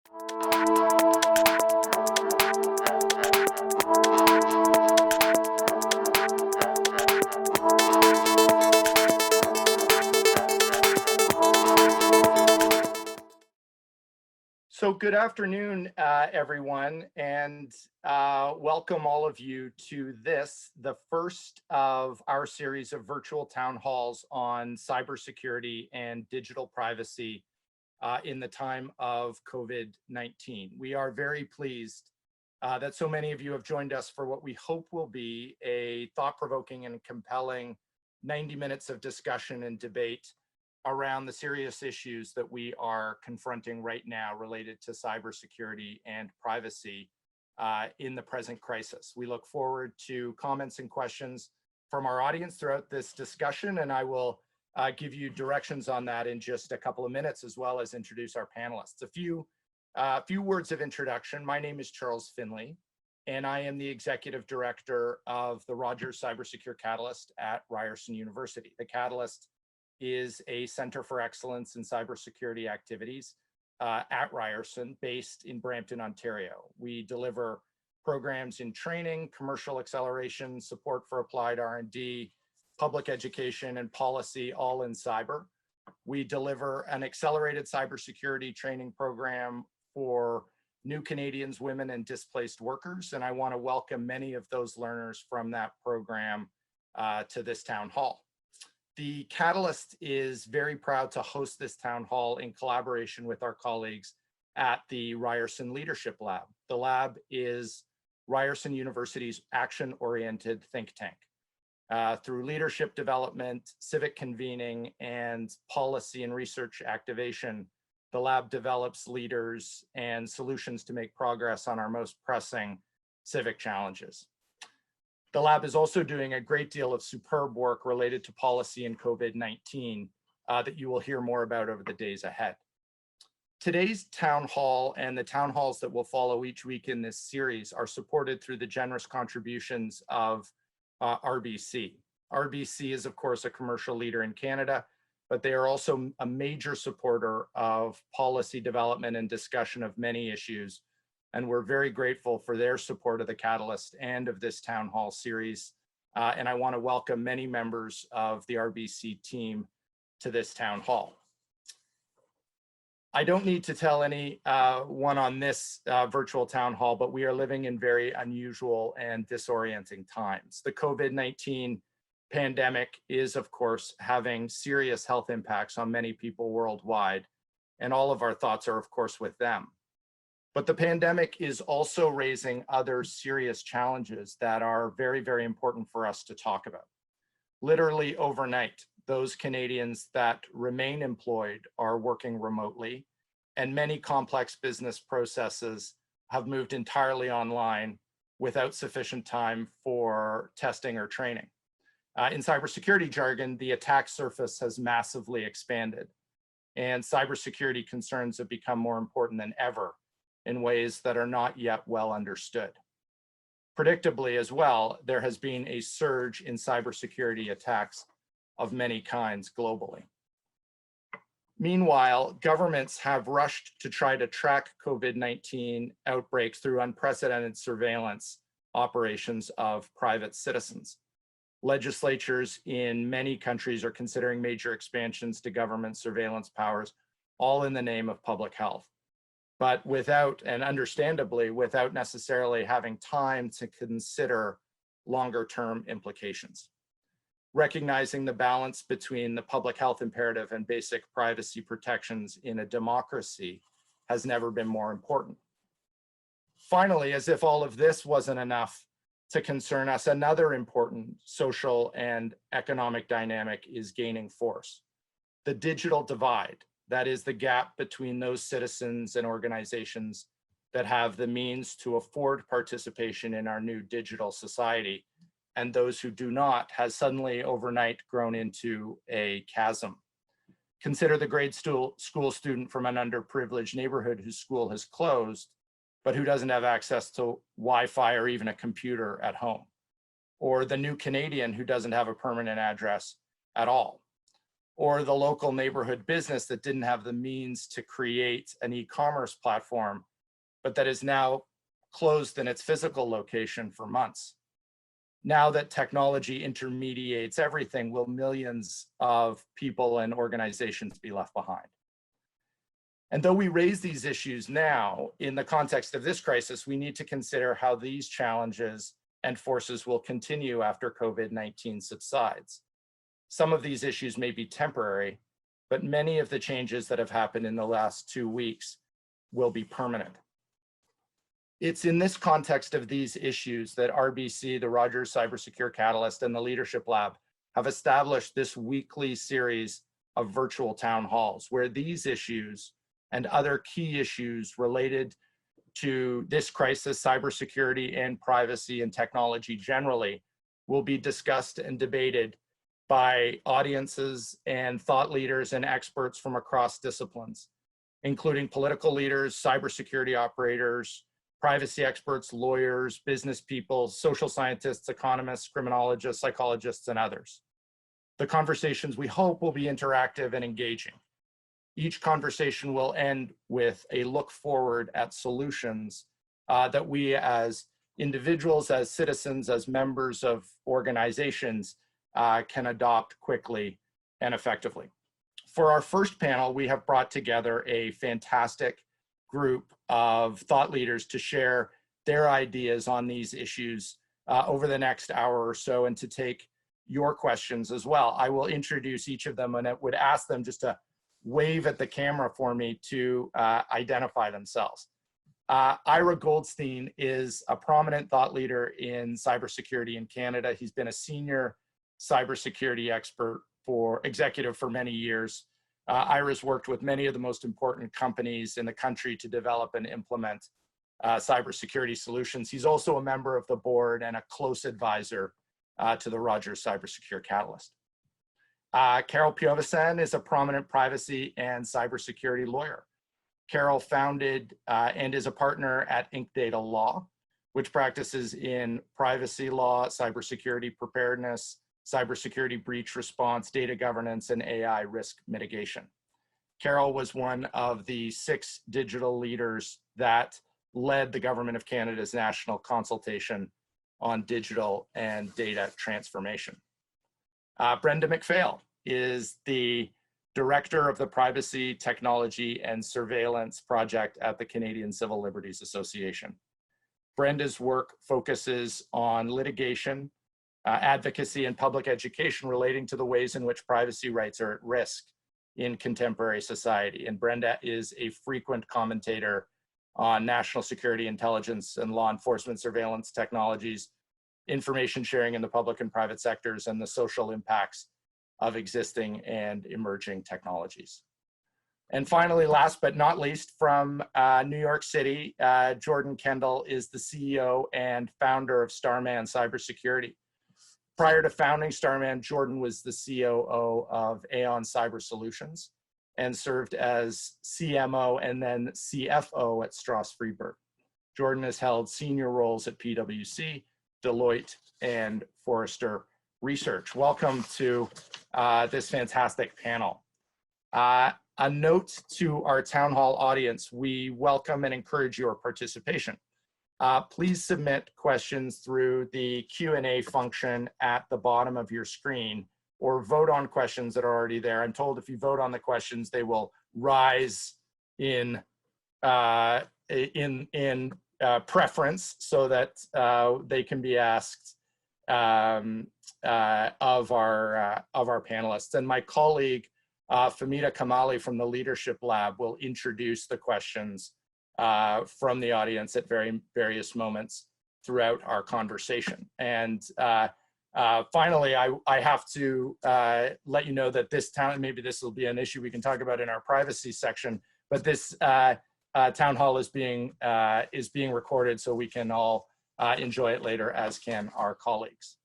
So good afternoon, everyone, and welcome all of you to the first of our series of virtual town halls on cybersecurity and digital privacy in the time of COVID-19. We are very pleased that so many of you have joined us for what we hope will be a thought-provoking and compelling 90 minutes of discussion and debate around the serious issues that we are confronting right now related to cybersecurity and privacy in the present crisis. We look forward to comments and questions from our audience throughout this discussion, and I will give you directions on that in just a couple of minutes, as well as introduce our panelists. A few words of introduction. My name is Charles Finlay, and I am the Executive Director of the Rogers Cybersecure Catalyst at Ryerson University. The Catalyst is a Center for Excellence in Cybersecurity Activities at Ryerson, based in Brampton, Ontario. We deliver programs in training, commercial acceleration, support for applied R&D, public education, and policy, all in cyber. We deliver an accelerated cybersecurity training program for new Canadians, women, and displaced workers. And I want to welcome many of those learners from that program to this town hall. The Catalyst is very proud to host this town hall in collaboration with our colleagues at the Ryerson Leadership Lab. The lab is Ryerson University's action-oriented think tank. Through leadership development, civic convening, and policy and research activation, the lab develops leaders and solutions to make progress on our most pressing civic challenges. The lab is also doing a great deal of superb work related to policy and COVID-19 that you will hear more about over the days ahead. Today's town hall and the town halls that will follow each week in this series are supported through the generous contributions of RBC. RBC is, of course, a commercial leader in Canada, but they are also a major supporter of policy development and discussion of many issues. And we're very grateful for their support of the Catalyst and of this town hall series. And I want to welcome many members of the RBC team to this town hall. I don't need to tell anyone on this virtual town hall, but we are living in very unusual and disorienting times. The COVID-19 pandemic is, of course, having serious health impacts on many people worldwide, and all of our thoughts are, of course, with them. But the pandemic is also raising other serious challenges that are very, very important for us to talk about. Literally overnight, those Canadians that remain employed are working remotely, and many complex business processes have moved entirely online without sufficient time for testing or training. In cybersecurity jargon, the attack surface has massively expanded, and cybersecurity concerns have become more important than ever in ways that are not yet well understood. Predictably as well, there has been a surge in cybersecurity attacks of many kinds globally. Meanwhile, governments have rushed to try to track COVID-19 outbreaks through unprecedented surveillance operations of private citizens. Legislatures in many countries are considering major expansions to government surveillance powers, all in the name of public health, but without, and understandably, without necessarily having time to consider longer-term implications. Recognizing the balance between the public health imperative and basic privacy protections in a democracy has never been more important. Finally, as if all of this wasn't enough to concern us, another important social and economic dynamic is gaining force. The digital divide. That is the gap between those citizens and organizations that have the means to afford participation in our new digital society, and those who do not, has suddenly overnight grown into a chasm. Consider the grade school student from an underprivileged neighborhood whose school has closed, but who doesn't have access to Wi-Fi or even a computer at home. Or the new Canadian who doesn't have a permanent address at all. or the local neighborhood business that didn't have the means to create an e-commerce platform, but that is now closed in its physical location for months. Now that technology intermediates everything, will millions of people and organizations be left behind? And though we raise these issues now, in the context of this crisis, we need to consider how these challenges and forces will continue after COVID-19 subsides. Some of these issues may be temporary, but many of the changes that have happened in the last 2 weeks will be permanent. It's in this context of these issues that RBC, the Rogers Cybersecure Catalyst, and the Leadership Lab have established this weekly series of virtual town halls, where these issues and other key issues related to this crisis, cybersecurity and privacy and technology generally, will be discussed and debated by audiences and thought leaders and experts from across disciplines, including political leaders, cybersecurity operators, privacy experts, lawyers, business people, social scientists, economists, criminologists, psychologists, and others. The conversations, we hope, will be interactive and engaging. Each conversation will end with a look forward at solutions that we as individuals, as citizens, as members of organizations can adopt quickly and effectively. For our first panel, we have brought together a fantastic group of thought leaders to share their ideas on these issues over the next hour or so, and to take your questions as well. I will introduce each of them, and I would ask them just to wave at the camera for me to identify themselves. Ira Goldstein is a prominent thought leader in cybersecurity in Canada. He's been a senior cybersecurity executive for many years. Ira's worked with many of the most important companies in the country to develop and implement cybersecurity solutions. He's also a member of the board and a close advisor to the Rogers Cybersecure Catalyst. Carole Piovesan is a prominent privacy and cybersecurity lawyer. Carole founded and is a partner at Inc. Data Law, which practices in privacy law, cybersecurity preparedness, cybersecurity breach response, data governance, and AI risk mitigation. Carole was one of the 6 digital leaders that led the Government of Canada's national consultation on digital and data transformation. Brenda McPhail is the director of the Privacy, Technology, and Surveillance Project at the Canadian Civil Liberties Association. Brenda's work focuses on litigation, advocacy, and public education relating to the ways in which privacy rights are at risk in contemporary society. And Brenda is a frequent commentator on national security, intelligence, and law enforcement surveillance technologies, information sharing in the public and private sectors, and the social impacts of existing and emerging technologies. And finally, last but not least, from New York City, Jordan Kendall is the CEO and founder of Starman Cybersecurity. Prior to founding Starman, Jordan was the COO of Aon Cyber Solutions and served as CMO and then CFO at Strauss Friedberg. Jordan has held senior roles at PwC, Deloitte, and Forrester Research. Welcome to this fantastic panel. A note to our town hall audience: we welcome and encourage your participation. Please submit questions through the Q&A function at the bottom of your screen, or vote on questions that are already there. I'm told if you vote on the questions, they will rise in preference so that they can be asked of our panelists. And my colleague, Famita Kamali from the Leadership Lab, will introduce the questions from the audience at various moments throughout our conversation. And finally, I have to let you know that this town, maybe this will be an issue we can talk about in our privacy section, but this town hall is being recorded so we can all enjoy it later, as can our colleagues.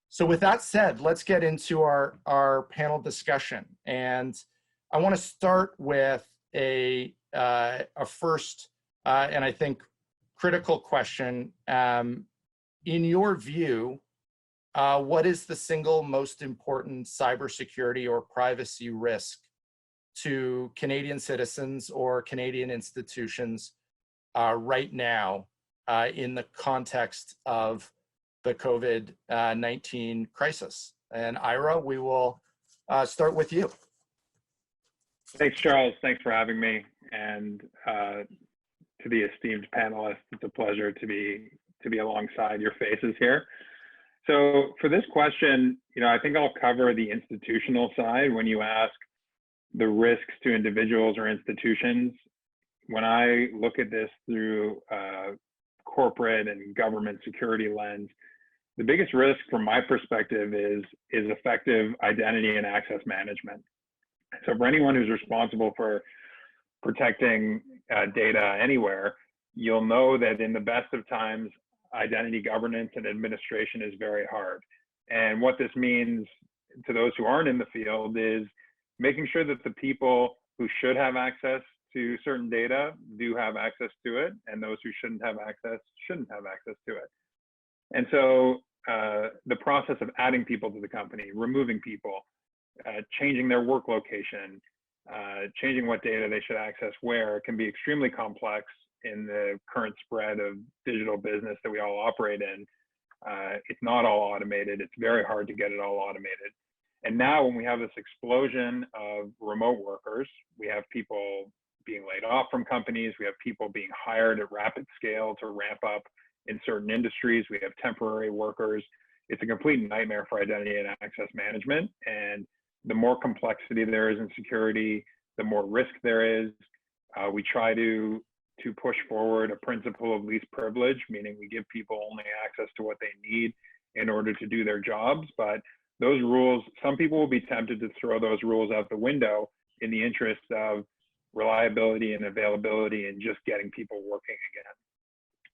So with that said, let's get into our panel discussion. And I want to start with a first and I think critical question. In your view, What is the single most important cybersecurity or privacy risk to Canadian citizens or Canadian institutions right now in the context of the COVID-19 crisis? And Ira, we will start with you. Thanks, Charles. Thanks for having me. And to the esteemed panelists, it's a pleasure to be alongside your faces here. So for this question, I think I'll cover the institutional side when you ask the risks to individuals or institutions. When I look at this through corporate and government security lens, the biggest risk from my perspective is effective identity and access management. So for anyone who's responsible for protecting data anywhere, you'll know that in the best of times, identity governance and administration is very hard. And what this means to those who aren't in the field is making sure that the people who should have access to certain data do have access to it, and those who shouldn't have access shouldn't have access to it. And so the process of adding people to the company, removing people, changing their work location, changing what data they should access where can be extremely complex in the current spread of digital business that we all operate in. It's not all automated. It's very hard to get it all automated. And now when we have this explosion of remote workers, we have people being laid off from companies, we have people being hired at rapid scale to ramp up in certain industries, we have temporary workers. It's a complete nightmare for identity and access management. And the more complexity there is in security, the more risk there is. We try to push forward a principle of least privilege, meaning we give people only access to what they need in order to do their jobs. But those rules, some people will be tempted to throw those rules out the window in the interest of reliability and availability and just getting people working again.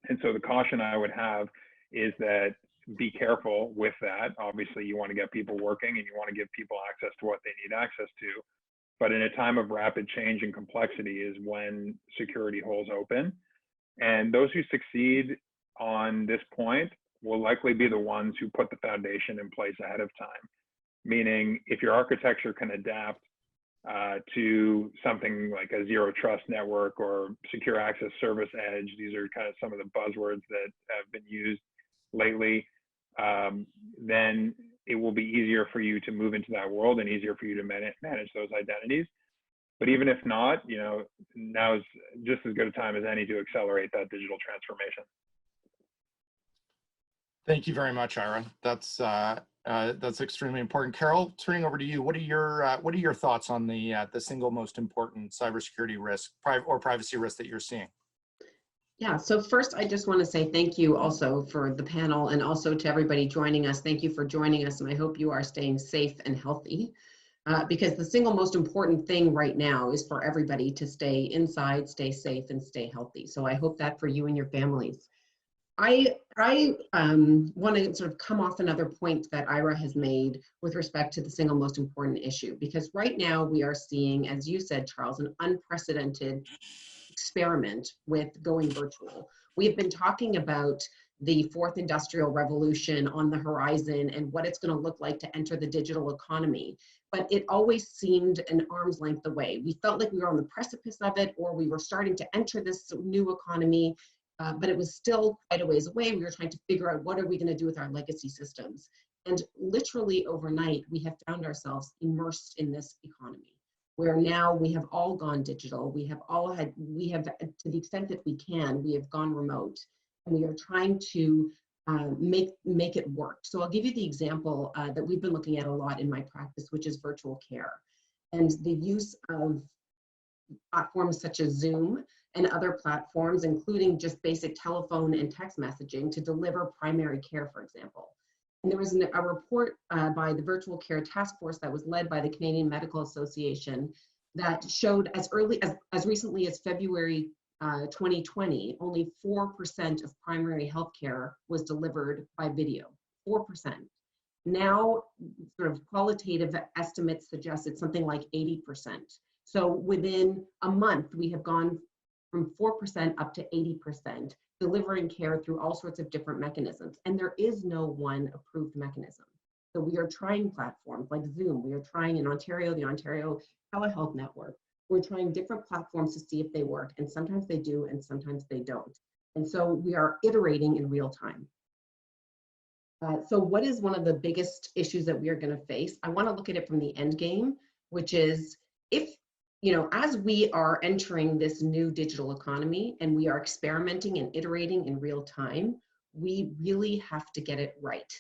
And so the caution I would have is that be careful with that. Obviously, you want to get people working and you want to give people access to what they need access to. But in a time of rapid change and complexity is when security holes open. And those who succeed on this point will likely be the ones who put the foundation in place ahead of time. Meaning, if your architecture can adapt to something like a zero trust network or secure access service edge, these are kind of some of the buzzwords that have been used lately, then it will be easier for you to move into that world and easier for you to manage those identities. But even if not, now is just as good a time as any to accelerate that digital transformation. Thank you very much, Ira. That's extremely important. Carole, turning over to you, what are your thoughts on the single most important cybersecurity risk or privacy risk that you're seeing? Yeah, so first I just want to say thank you also for the panel and also to everybody joining us. Thank you for joining us, and I hope you are staying safe and healthy because the single most important thing right now is for everybody to stay inside, stay safe, and stay healthy. So I hope that for you and your families. I want to sort of come off another point that Ira has made with respect to the single most important issue, because right now we are seeing, as you said, Charles, an unprecedented experiment with going virtual. We have been talking about the fourth industrial revolution on the horizon and what it's going to look like to enter the digital economy. But it always seemed an arm's length away. We felt like we were on the precipice of it, or we were starting to enter this new economy, but it was still quite a ways away. We were trying to figure out what are we going to do with our legacy systems. And literally overnight, we have found ourselves immersed in this economy, where now we have all gone digital. We have, to the extent that we can, we have gone remote, and we are trying to make it work. So I'll give you the example that we've been looking at a lot in my practice, which is virtual care, and the use of platforms such as Zoom and other platforms, including just basic telephone and text messaging to deliver primary care, for example. And there was a report by the Virtual Care Task Force that was led by the Canadian Medical Association that showed as recently as February 2020, only 4% of primary health care was delivered by video, 4%. Now, sort of qualitative estimates suggest it's something like 80%. So within a month, we have gone from 4% up to 80%, delivering care through all sorts of different mechanisms. And there is no one approved mechanism. So we are trying platforms like Zoom. We are trying in Ontario, the Ontario Telehealth Network. We're trying different platforms to see if they work, and sometimes they do and sometimes they don't. And so we are iterating in real time. So what is one of the biggest issues that we are going to face? I want to look at it from the end game, which is if, as we are entering this new digital economy and we are experimenting and iterating in real time, we really have to get it right.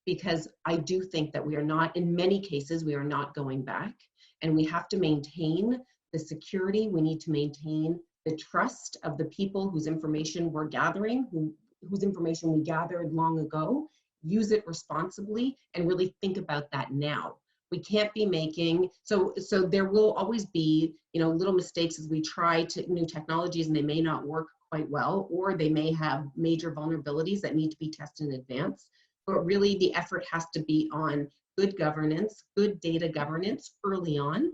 Because I do think that we are not, in many cases, we are not going back, and we have to maintain the security. We need to maintain the trust of the people whose information we're gathering, whose information we gathered long ago, use it responsibly, and really think about that now. We can't be making, so there will always be, little mistakes as we try new technologies, and they may not work quite well, or they may have major vulnerabilities that need to be tested in advance. But really the effort has to be on good governance, good data governance early on,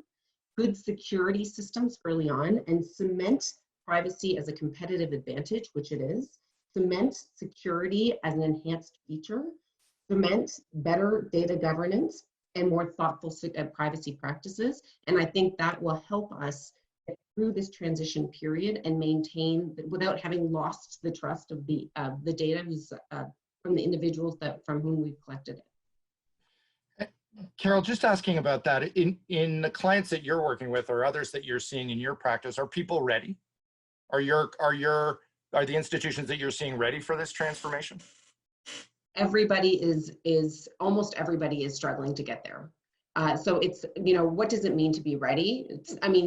good security systems early on, and cement privacy as a competitive advantage, which it is, cement security as an enhanced feature, cement better data governance and more thoughtful privacy practices. And I think that will help us get through this transition period and maintain, without having lost the trust of the data from the individuals from whom we've collected it. Carole, just asking about that, in the clients that you're working with or others that you're seeing in your practice, are people ready? Are the institutions that you're seeing ready for this transformation? Everybody almost everybody is struggling to get there. So it's, what does it mean to be ready?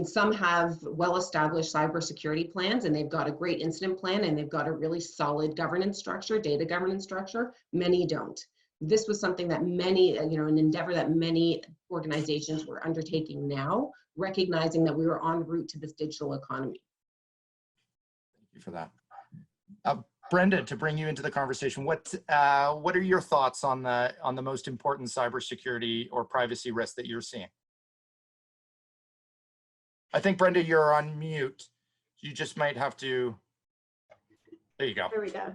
Some have well-established cybersecurity plans, and they've got a great incident plan, and they've got a really solid governance structure, data governance structure. Many don't. This was something that many, an endeavor that many organizations were undertaking now, recognizing that we were en route to this digital economy. Thank you for that. Brenda, to bring you into the conversation, what are your thoughts on the most important cybersecurity or privacy risks that you're seeing? I think, Brenda, you're on mute. You just might have to, there you go. There we go.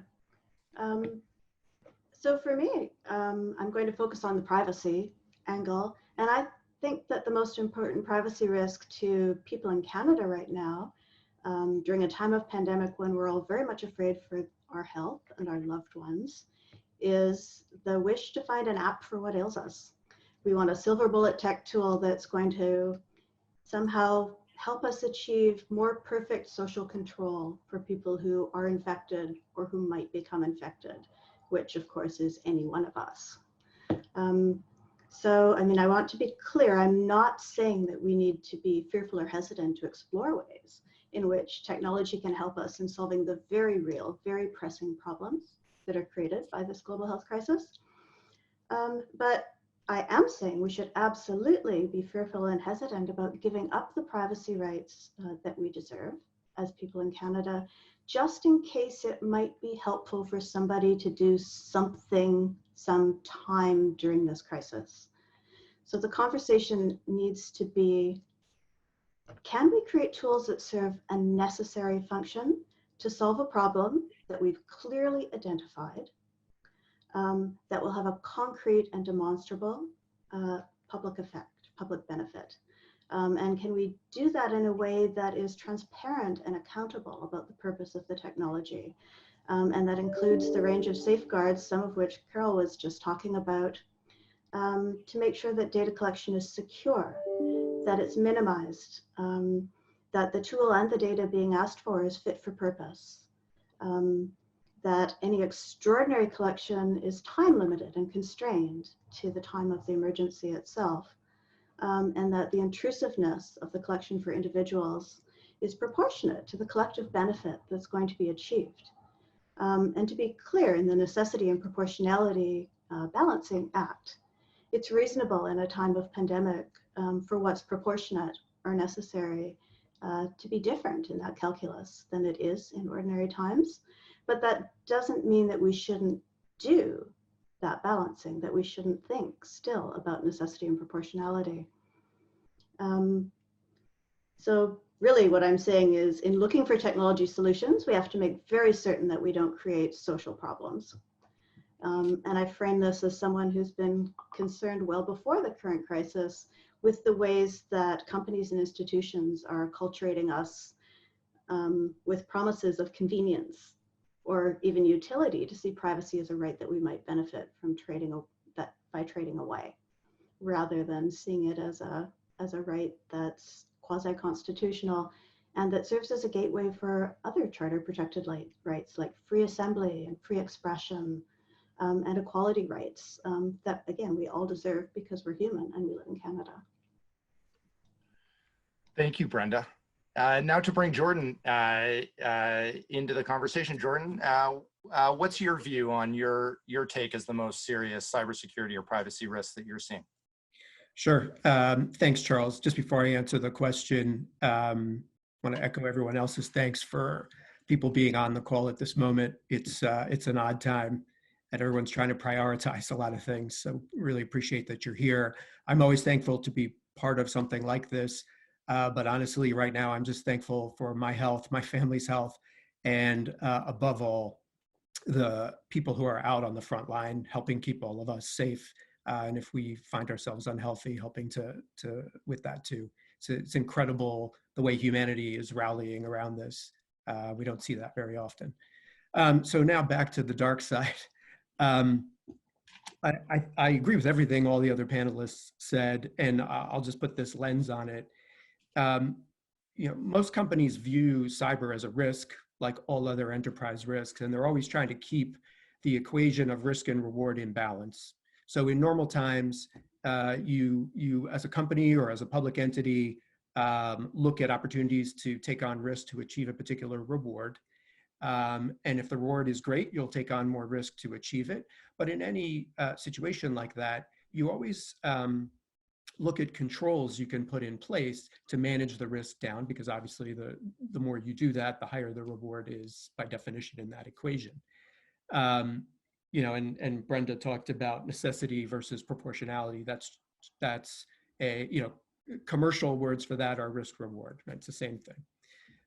So for me, I'm going to focus on the privacy angle. And I think that the most important privacy risk to people in Canada right now, during a time of pandemic when we're all very much afraid for our health and our loved ones, is the wish to find an app for what ails us. We want a silver bullet tech tool that's going to somehow help us achieve more perfect social control for people who are infected or who might become infected, which of course is any one of us. I want to be clear, I'm not saying that we need to be fearful or hesitant to explore ways in which technology can help us in solving the very real, very pressing problems that are created by this global health crisis. But I am saying we should absolutely be fearful and hesitant about giving up the privacy rights that we deserve as people in Canada, just in case it might be helpful for somebody to do something sometime during this crisis. So the conversation needs to be, can we create tools that serve a necessary function to solve a problem that we've clearly identified, that will have a concrete and demonstrable public effect, public benefit? And can we do that in a way that is transparent and accountable about the purpose of the technology? And that includes the range of safeguards, some of which Carole was just talking about, to make sure that data collection is secure, that it's minimized, that the tool and the data being asked for is fit for purpose, that any extraordinary collection is time limited and constrained to the time of the emergency itself, and that the intrusiveness of the collection for individuals is proportionate to the collective benefit that's going to be achieved. And to be clear, in the necessity and proportionality balancing act, it's reasonable in a time of pandemic for what's proportionate or necessary to be different in that calculus than it is in ordinary times. But that doesn't mean that we shouldn't do that balancing, that we shouldn't think still about necessity and proportionality. So really what I'm saying is in looking for technology solutions, we have to make very certain that we don't create social problems. And I frame this as someone who's been concerned well before the current crisis with the ways that companies and institutions are acculturating us with promises of convenience or even utility to see privacy as a right that we might benefit from by trading away, rather than seeing it as a right that's quasi-constitutional and that serves as a gateway for other charter protected rights like free assembly and free expression and equality rights that, again, we all deserve because we're human and we live in Canada. Thank you, Brenda. Now to bring Jordan into the conversation. Jordan, what's your view on your take as the most serious cybersecurity or privacy risks that you're seeing? Sure. Thanks, Charles. Just before I answer the question, I want to echo everyone else's thanks for people being on the call at this moment. It's an odd time and everyone's trying to prioritize a lot of things. So really appreciate that you're here. I'm always thankful to be part of something like this. But honestly, right now, I'm just thankful for my health, my family's health, and above all, the people who are out on the front line, helping keep all of us safe. And if we find ourselves unhealthy, helping to with that too. So it's incredible the way humanity is rallying around this. We don't see that very often. So now back to the dark side. I agree with everything all the other panelists said, and I'll just put this lens on it. Most companies view cyber as a risk, like all other enterprise risks, and they're always trying to keep the equation of risk and reward in balance. So in normal times, you as a company or as a public entity look at opportunities to take on risk to achieve a particular reward. And if the reward is great, you'll take on more risk to achieve it. But in any situation like that, you always look at controls you can put in place to manage the risk down, because obviously the more you do that, the higher the reward is by definition in that equation. And Brenda talked about necessity versus proportionality. That's commercial words for that are risk reward, right? It's the same thing.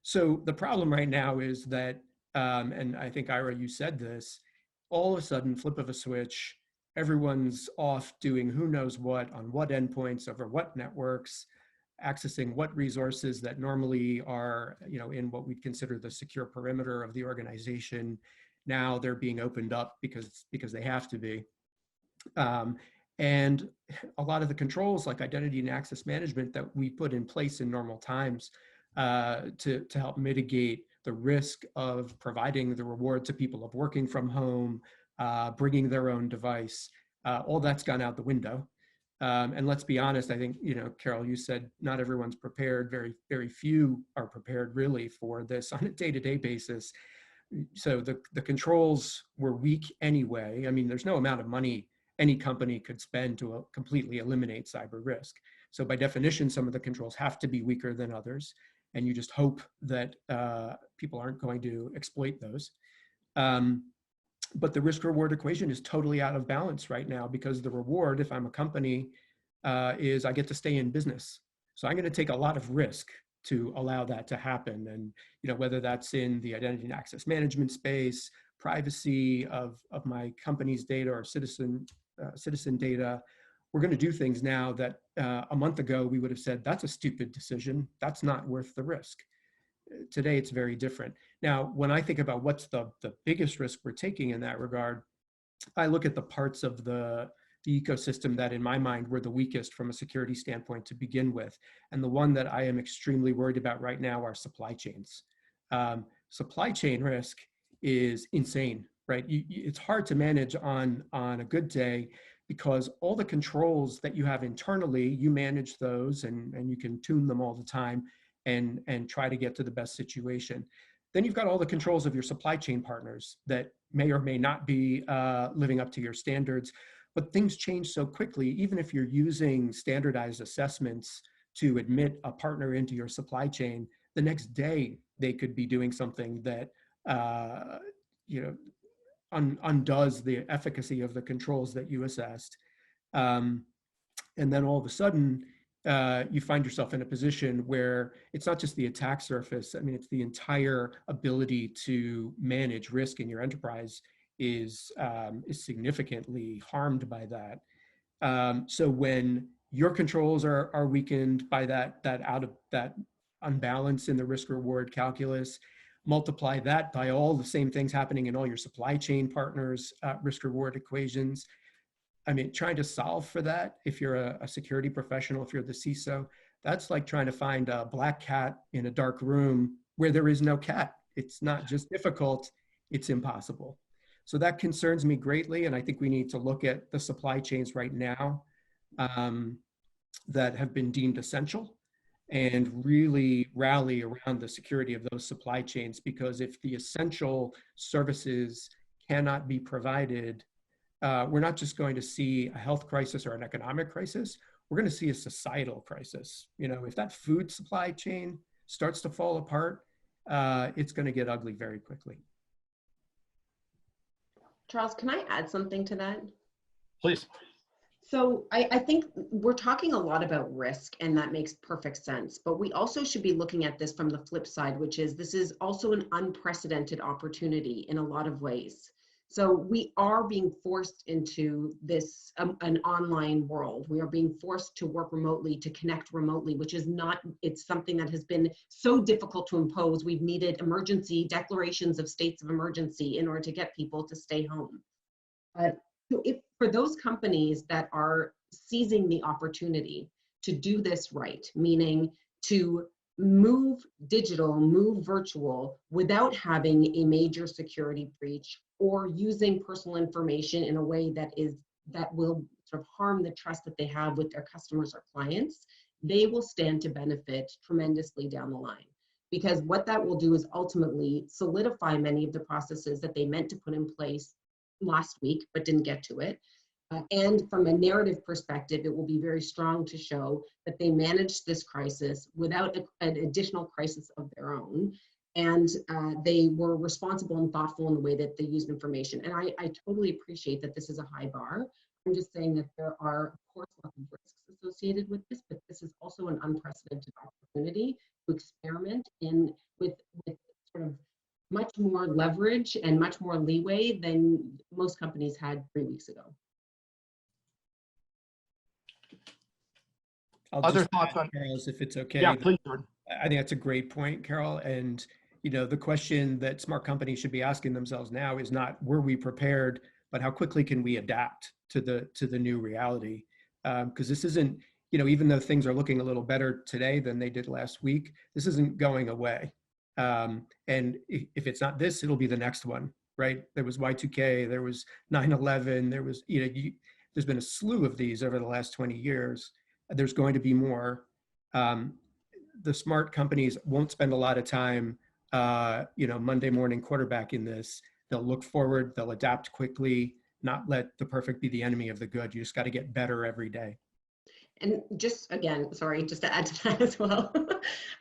So the problem right now is that, and I think Ira, you said this, all of a sudden, flip of a switch, everyone's off doing who knows what on what endpoints over what networks, accessing what resources that normally are, in what we'd consider the secure perimeter of the organization. Now they're being opened up because they have to be. And a lot of the controls like identity and access management that we put in place in normal times to help mitigate the risk of providing the reward to people of working from home, bringing their own device, all that's gone out the window. And let's be honest, I think, Carole, you said not everyone's prepared. Very, very few are prepared really for this on a day-to-day basis. So the controls were weak anyway. I mean, there's no amount of money any company could spend to completely eliminate cyber risk. So by definition, some of the controls have to be weaker than others. And you just hope that people aren't going to exploit those. But the risk reward equation is totally out of balance right now, because the reward, if I'm a company, is I get to stay in business. So I'm going to take a lot of risk to allow that to happen. And whether that's in the identity and access management space, privacy of my company's data or citizen data, we're going to do things now that a month ago we would have said, that's a stupid decision. That's not worth the risk. Today, it's very different. Now, when I think about what's the biggest risk we're taking in that regard, I look at the parts of the ecosystem that in my mind were the weakest from a security standpoint to begin with. And the one that I am extremely worried about right now are supply chains. Supply chain risk is insane, right? It's hard to manage on a good day, because all the controls that you have internally, you manage those and you can tune them all the time and try to get to the best situation. Then you've got all the controls of your supply chain partners that may or may not be living up to your standards, but things change so quickly. Even if you're using standardized assessments to admit a partner into your supply chain, the next day they could be doing something that undoes the efficacy of the controls that you assessed. And then all of a sudden, you find yourself in a position where it's not just the attack surface. I mean, it's the entire ability to manage risk in your enterprise is significantly harmed by that. So when your controls are weakened by that unbalance in the risk reward calculus, multiply that by all the same things happening in all your supply chain partners' risk reward equations. I mean, trying to solve for that, if you're a security professional, if you're the CISO, that's like trying to find a black cat in a dark room where there is no cat. It's not just difficult, it's impossible. So that concerns me greatly. And I think we need to look at the supply chains right now that have been deemed essential and really rally around the security of those supply chains, because if the essential services cannot be provided, we're not just going to see a health crisis or an economic crisis, we're going to see a societal crisis. You know, if that food supply chain starts to fall apart, it's going to get ugly very quickly. Charles, can I add something to that? Please. So I think we're talking a lot about risk, and that makes perfect sense. But we also should be looking at this from the flip side, which is this is also an unprecedented opportunity in a lot of ways. So we are being forced into this, an online world. We are being forced to work remotely, to connect remotely, which is not, it's something that has been so difficult to impose. We've needed emergency declarations of states of emergency in order to get people to stay home. So if for those companies that are seizing the opportunity to do this right, meaning to move digital, move virtual without having a major security breach or using personal information in a way that will sort of harm the trust that they have with their customers or clients, they will stand to benefit tremendously down the line. Because what that will do is ultimately solidify many of the processes that they meant to put in place last week but didn't get to it. And from a narrative perspective, it will be very strong to show that they managed this crisis without an additional crisis of their own. And they were responsible and thoughtful in the way that they used information. And I totally appreciate that this is a high bar. I'm just saying that there are, of course, lots of risks associated with this, but this is also an unprecedented opportunity to experiment with sort of much more leverage and much more leeway than most companies had 3 weeks ago. Other thoughts on Carol's, if it's okay? Yeah, please, Jordan. I think that's a great point, Carole. And you know, the question that smart companies should be asking themselves now is not were we prepared, but how quickly can we adapt to the new reality? Because this isn't, you know, even though things are looking a little better today than they did last week, this isn't going away. And if it's not this, it'll be the next one, right? There was Y2K, there was 9/11, there was, you know, there's been a slew of these over the last 20 years. There's going to be more. The smart companies won't spend a lot of time, you know, Monday morning quarterbacking this. They'll look forward, they'll adapt quickly, not let the perfect be the enemy of the good. You just got to get better every day. And just again, sorry, just to add to that as well.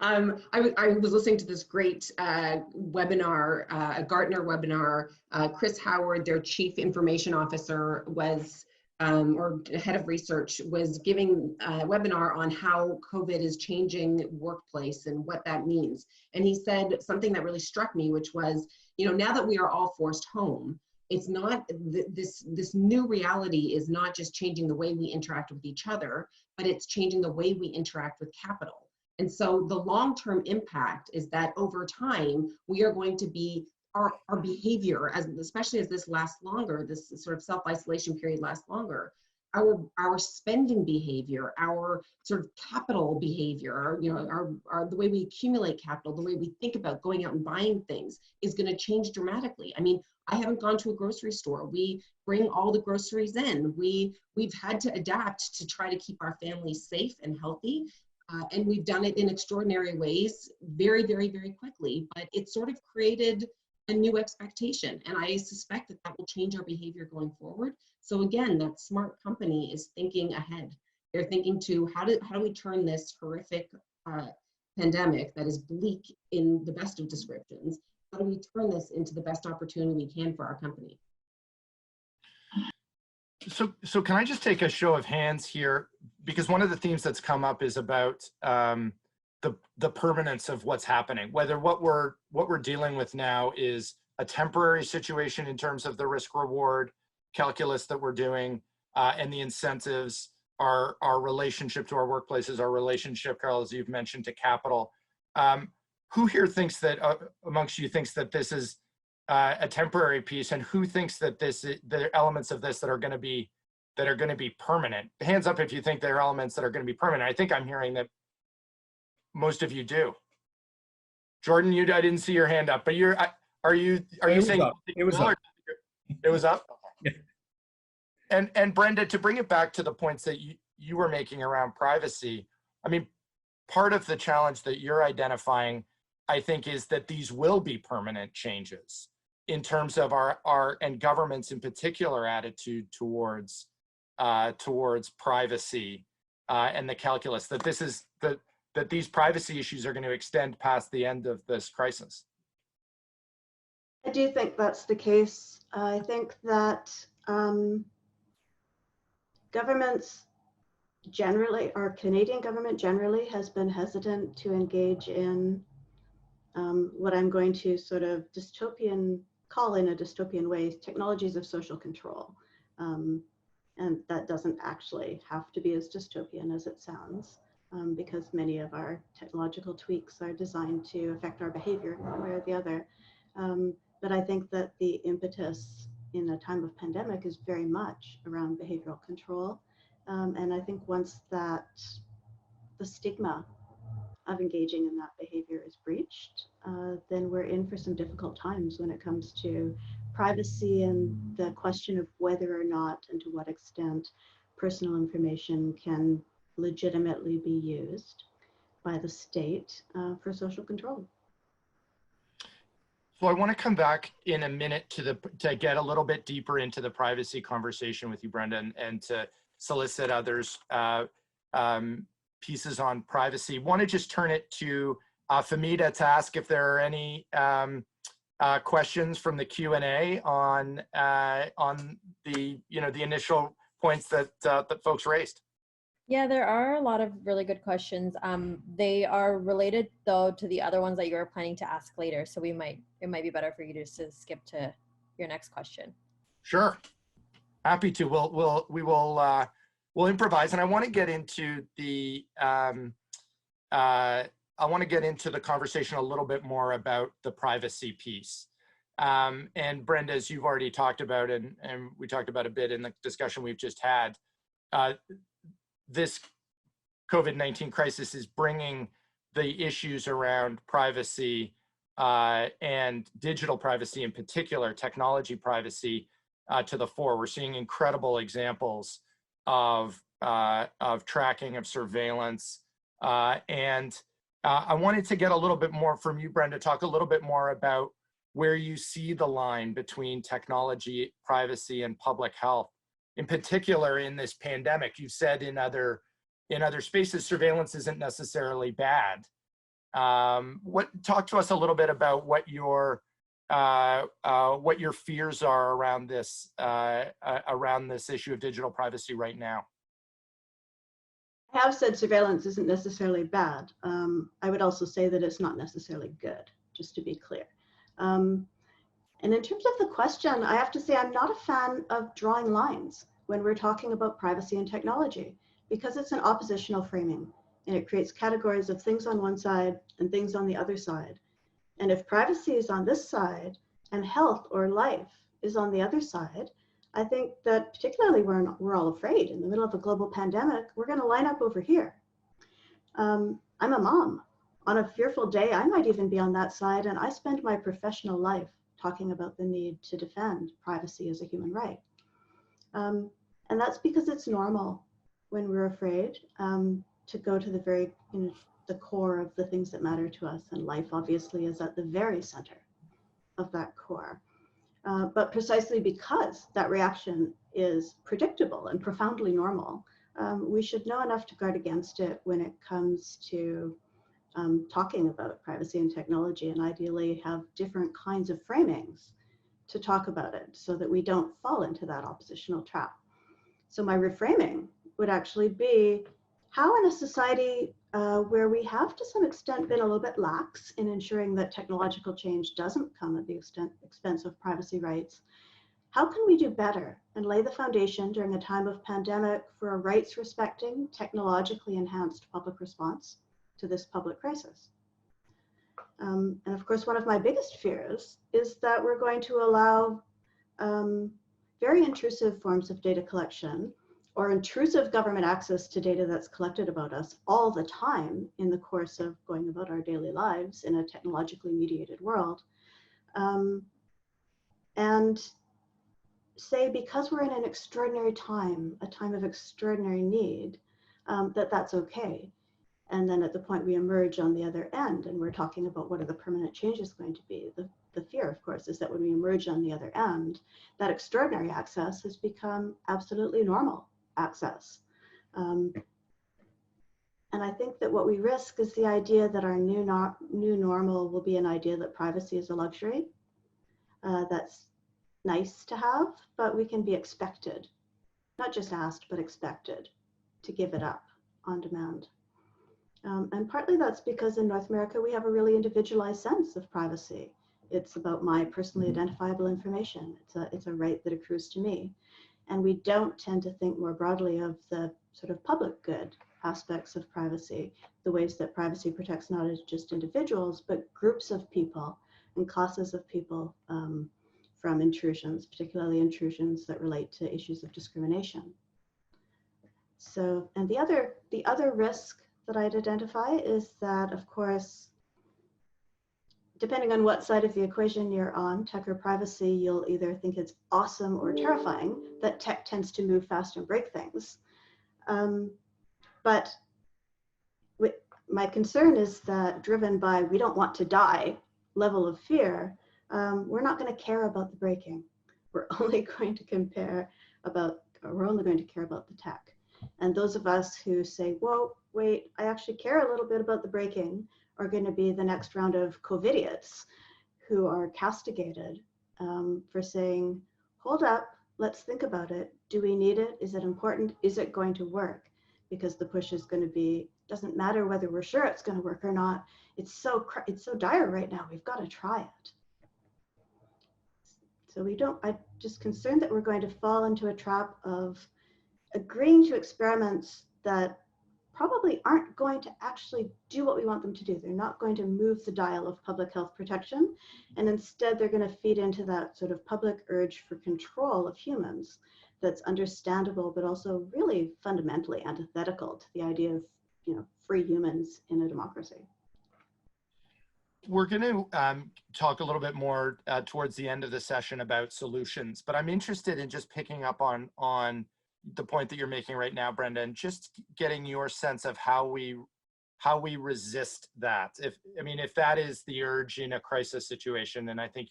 I was listening to this great webinar, a Gartner webinar. Chris Howard, their chief information officer, was or head of research, was giving a webinar on how COVID is changing workplace and what that means. And he said something that really struck me, which was, you know, now that we are all forced home, it's not, this new reality is not just changing the way we interact with each other, but it's changing the way we interact with capital. And so the long-term impact is that over time, we are going to be, our behavior, especially as this lasts longer, this sort of self-isolation period lasts longer, our spending behavior, our sort of capital behavior, you know, the way we accumulate capital, the way we think about going out and buying things is going to change dramatically. I mean, I haven't gone to a grocery store. We bring all the groceries in. We've had to adapt to try to keep our families safe and healthy. And we've done it in extraordinary ways very, very, very quickly. But it sort of created a new expectation. And I suspect that that will change our behavior going forward. So again, that smart company is thinking ahead. They're thinking to how do we turn this horrific pandemic that is bleak in the best of descriptions, how do we turn this into the best opportunity we can for our company? So can I just take a show of hands here? because one of the themes that's come up is about the permanence of what's happening, whether what we're dealing with now is a temporary situation in terms of the risk reward calculus that we're doing, and the incentives, our relationship to our workplaces, our relationship, Carole, as you've mentioned, to capital. Who here thinks that, amongst you, thinks that this is a temporary piece, and who thinks that there are elements of this that are going to be permanent? Hands up if you think there are elements that are going to be permanent. I think I'm hearing that most of you do. Jordan, I didn't see your hand up, but are you saying it was up? It was up. Yeah. And Brenda, to bring it back to the points that you were making around privacy, I mean, part of the challenge that you're identifying, I think, is that these will be permanent changes in terms of our and governments in particular attitude towards privacy and the calculus, that these privacy issues are going to extend past the end of this crisis. I do think that's the case. I think that governments generally, our Canadian government generally, has been hesitant to engage in what I'm going to sort of call in a dystopian way, technologies of social control. And that doesn't actually have to be as dystopian as it sounds, because many of our technological tweaks are designed to affect our behavior one way or the other. But I think that the impetus in a time of pandemic is very much around behavioral control. And I think once the stigma of engaging in that behavior is breached, then we're in for some difficult times when it comes to privacy and the question of whether or not and to what extent personal information can legitimately be used by the state for social control. So I want to come back in a minute to get a little bit deeper into the privacy conversation with you, Brenda, and to solicit others' pieces on privacy. Want to just turn it to Famida to ask if there are any questions from the Q&A on the the initial points that folks raised. Yeah, there are a lot of really good questions. They are related though to the other ones that you were planning to ask later. So it might be better for you to skip to your next question. Sure, happy to. We'll improvise, and I want to get into the conversation a little bit more about the privacy piece. And Brenda, as you've already talked about, and we talked about a bit in the discussion we've just had, this COVID-19 crisis is bringing the issues around privacy and digital privacy in particular, technology privacy, to the fore. We're seeing incredible examples of tracking, of surveillance. And I wanted to get a little bit more from you, Brenda, talk a little bit more about where you see the line between technology, privacy, and public health. In particular, in this pandemic, you've said in other spaces, surveillance isn't necessarily bad. Talk to us a little bit about what your fears are around this issue of digital privacy right now. I have said surveillance isn't necessarily bad. I would also say that it's not necessarily good, just to be clear. And in terms of the question, I have to say I'm not a fan of drawing lines when we're talking about privacy and technology, because it's an oppositional framing and it creates categories of things on one side and things on the other side. And if privacy is on this side and health or life is on the other side, I think that particularly when we're all afraid in the middle of a global pandemic, we're going to line up over here. I'm a mom. On a fearful day, I might even be on that side, and I spend my professional life talking about the need to defend privacy as a human right. And that's because it's normal when we're afraid to go to the very, the core of the things that matter to us, and life obviously is at the very center of that core. But precisely because that reaction is predictable and profoundly normal, we should know enough to guard against it when it comes to talking about privacy and technology, and ideally have different kinds of framings to talk about it so that we don't fall into that oppositional trap. So my reframing would actually be, how in a society where we have to some extent been a little bit lax in ensuring that technological change doesn't come at the expense of privacy rights, how can we do better and lay the foundation during a time of pandemic for a rights-respecting, technologically enhanced public response to this public crisis? And of course, one of my biggest fears is that we're going to allow very intrusive forms of data collection or intrusive government access to data that's collected about us all the time in the course of going about our daily lives in a technologically mediated world. And say, because we're in an extraordinary time, a time of extraordinary need, that's okay. And then at the point we emerge on the other end and we're talking about what are the permanent changes going to be, the fear, of course, is that when we emerge on the other end, that extraordinary access has become absolutely normal access. And I think that what we risk is the idea that our new normal will be an idea that privacy is a luxury. That's nice to have, but we can be expected, not just asked, but expected to give it up on demand. And partly that's because in North America, we have a really individualized sense of privacy. It's about my personally identifiable information. It's a right that accrues to me. And we don't tend to think more broadly of the sort of public good aspects of privacy, the ways that privacy protects not just individuals, but groups of people and classes of people from intrusions, particularly intrusions that relate to issues of discrimination. So, and the other risk that I'd identify is that, of course, depending on what side of the equation you're on, tech or privacy, you'll either think it's awesome or terrifying that tech tends to move fast and break things. But my concern is that, driven by we don't want to die level of fear, we're not going to care about the breaking. We're only going to care about the tech. And those of us who say, whoa, wait, I actually care a little bit about the breaking, are going to be the next round of COVIDiots who are castigated for saying, hold up, let's think about it. Do we need it? Is it important? Is it going to work? Because the push is going to be, doesn't matter whether we're sure it's going to work or not. It's so dire right now. We've got to try it. So I'm just concerned that we're going to fall into a trap of agreeing to experiments that probably aren't going to actually do what we want them to do. They're not going to move the dial of public health protection. And instead, they're going to feed into that sort of public urge for control of humans that's understandable, but also really fundamentally antithetical to the idea of, free humans in a democracy. We're going to talk a little bit more towards the end of the session about solutions, but I'm interested in just picking up on the point that you're making right now, Brenda, and just getting your sense of how we resist that. If that is the urge in a crisis situation, then I think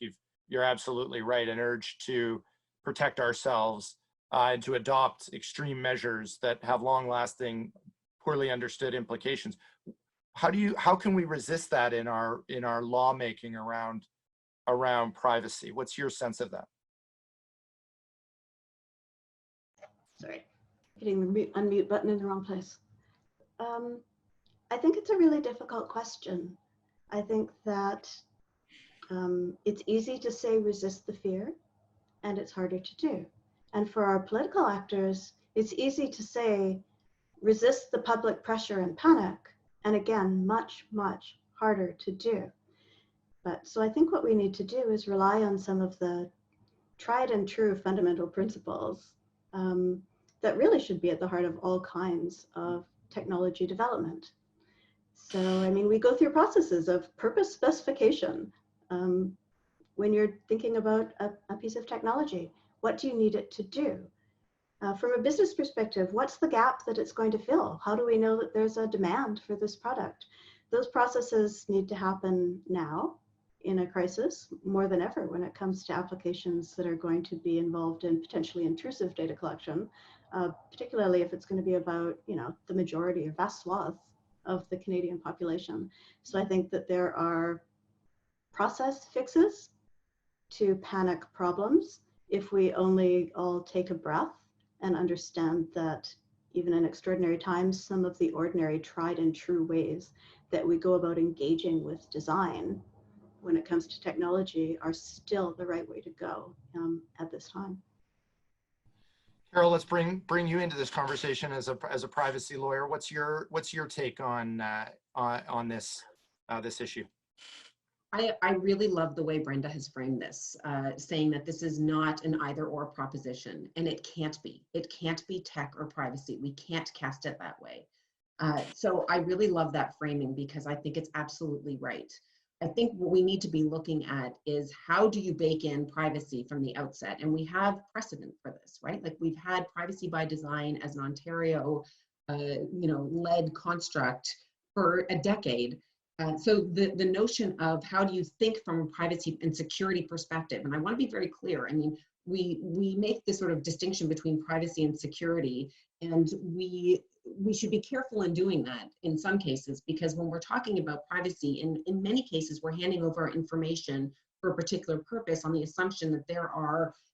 you're absolutely right. An urge to protect ourselves and to adopt extreme measures that have long-lasting, poorly understood implications. How can we resist that in our lawmaking around privacy? What's your sense of that? Sorry, hitting the unmute button in the wrong place. I think it's a really difficult question. I think that it's easy to say resist the fear, and it's harder to do. And for our political actors, it's easy to say resist the public pressure and panic, and again, much, much harder to do. So I think what we need to do is rely on some of the tried and true fundamental principles that really should be at the heart of all kinds of technology development. So, we go through processes of purpose specification. When you're thinking about a piece of technology, what do you need it to do? From a business perspective, what's the gap that it's going to fill? How do we know that there's a demand for this product? Those processes need to happen now in a crisis more than ever when it comes to applications that are going to be involved in potentially intrusive data collection, particularly if it's going to be about, the majority or vast swath of the Canadian population. So I think that there are process fixes to panic problems if we only all take a breath and understand that, even in extraordinary times, some of the ordinary tried and true ways that we go about engaging with design when it comes to technology are still the right way to go at this time. Carole, let's bring you into this conversation as a privacy lawyer. What's your take on this issue? I really love the way Brenda has framed this, saying that this is not an either or proposition, and it can't be. It can't be tech or privacy. We can't cast it that way. So I really love that framing because I think it's absolutely right. I think what we need to be looking at is how do you bake in privacy from the outset? And we have precedent for this, right? Like we've had privacy by design as an Ontario, led construct for a decade. So the notion of how do you think from a privacy and security perspective, and I want to be very clear. I mean, we make this sort of distinction between privacy and security, and we should be careful in doing that in some cases, because when we're talking about privacy, in many cases, we're handing over information for a particular purpose on the assumption that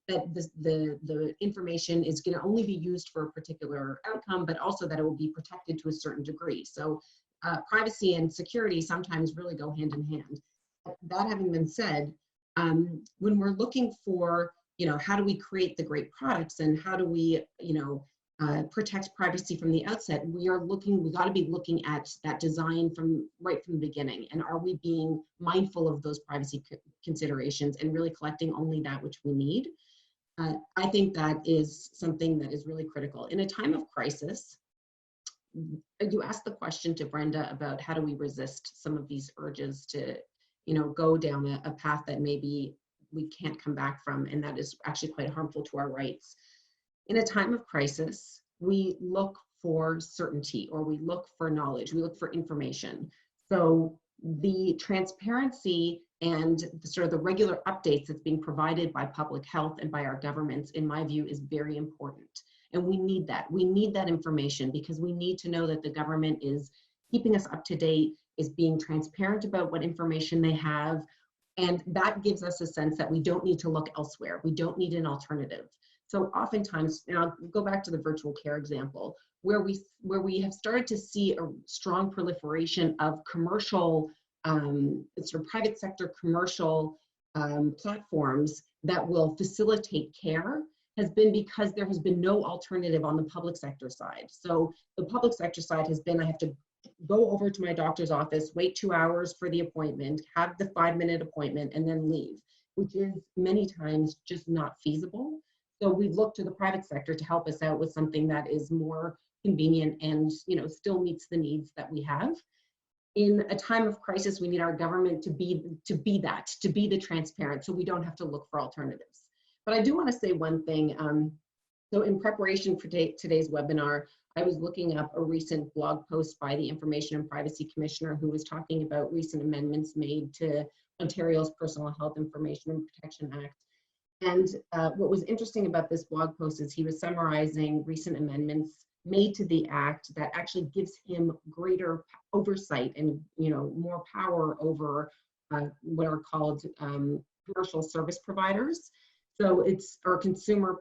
the information is going to only be used for a particular outcome, but also that it will be protected to a certain degree. So privacy and security sometimes really go hand in hand. That having been said, when we're looking for, how do we create the great products and how do we, protect privacy from the outset, we got to be looking at that design right from the beginning. And are we being mindful of those privacy considerations and really collecting only that which we need? I think that is something that is really critical. In a time of crisis, you asked the question to Brenda about how do we resist some of these urges to, go down a path that maybe we can't come back from, and that is actually quite harmful to our rights. In a time of crisis, we look for certainty, or we look for knowledge, we look for information. So the transparency and the regular updates that's being provided by public health and by our governments, in my view, is very important. And we need that. We need that information because we need to know that the government is keeping us up to date, is being transparent about what information they have. And that gives us a sense that we don't need to look elsewhere. We don't need an alternative. So oftentimes, and I'll go back to the virtual care example, where we have started to see a strong proliferation of commercial, private sector commercial platforms that will facilitate care, has been because there has been no alternative on the public sector side. So the public sector side has been, I have to go over to my doctor's office, wait 2 hours for the appointment, have the 5-minute appointment, and then leave, which is many times just not feasible. So we've looked to the private sector to help us out with something that is more convenient and still meets the needs that we have. In a time of crisis, we need our government to be the transparent, so we don't have to look for alternatives. But I do want to say one thing. So in preparation for today's webinar, I was looking up a recent blog post by the Information and Privacy Commissioner, who was talking about recent amendments made to Ontario's Personal Health Information and Protection Act. And what was interesting about this blog post is he was summarizing recent amendments made to the act that actually gives him greater oversight and more power over what are called commercial service providers. So it's consumer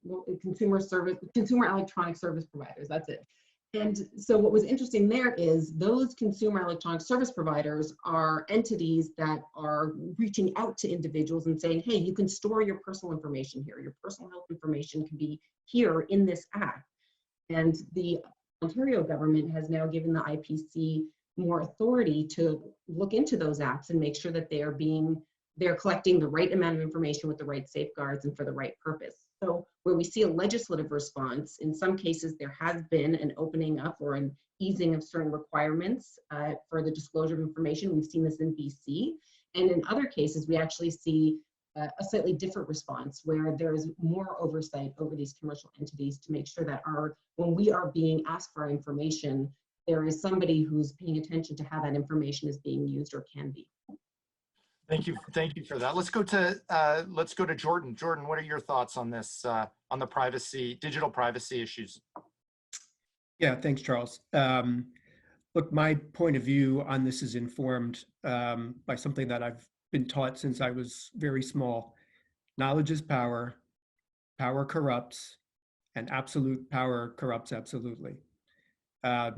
electronic service providers. That's it. And so what was interesting there is those consumer electronic service providers are entities that are reaching out to individuals and saying, hey, you can store your personal information here. Your personal health information can be here in this app. And the Ontario government has now given the IPC more authority to look into those apps and make sure that they're collecting the right amount of information with the right safeguards and for the right purpose. So where we see a legislative response, in some cases there has been an opening up or an easing of certain requirements for the disclosure of information. We've seen this in BC. And in other cases, we actually see a slightly different response where there is more oversight over these commercial entities to make sure that when we are being asked for our information, there is somebody who's paying attention to how that information is being used or can be. Thank you for that. Let's go to Jordan. Jordan, what are your thoughts on this, on the digital privacy issues? Yeah, thanks, Charles. Look, my point of view on this is informed by something that I've been taught since I was very small. Knowledge is power. Power corrupts. and absolute power corrupts absolutely. So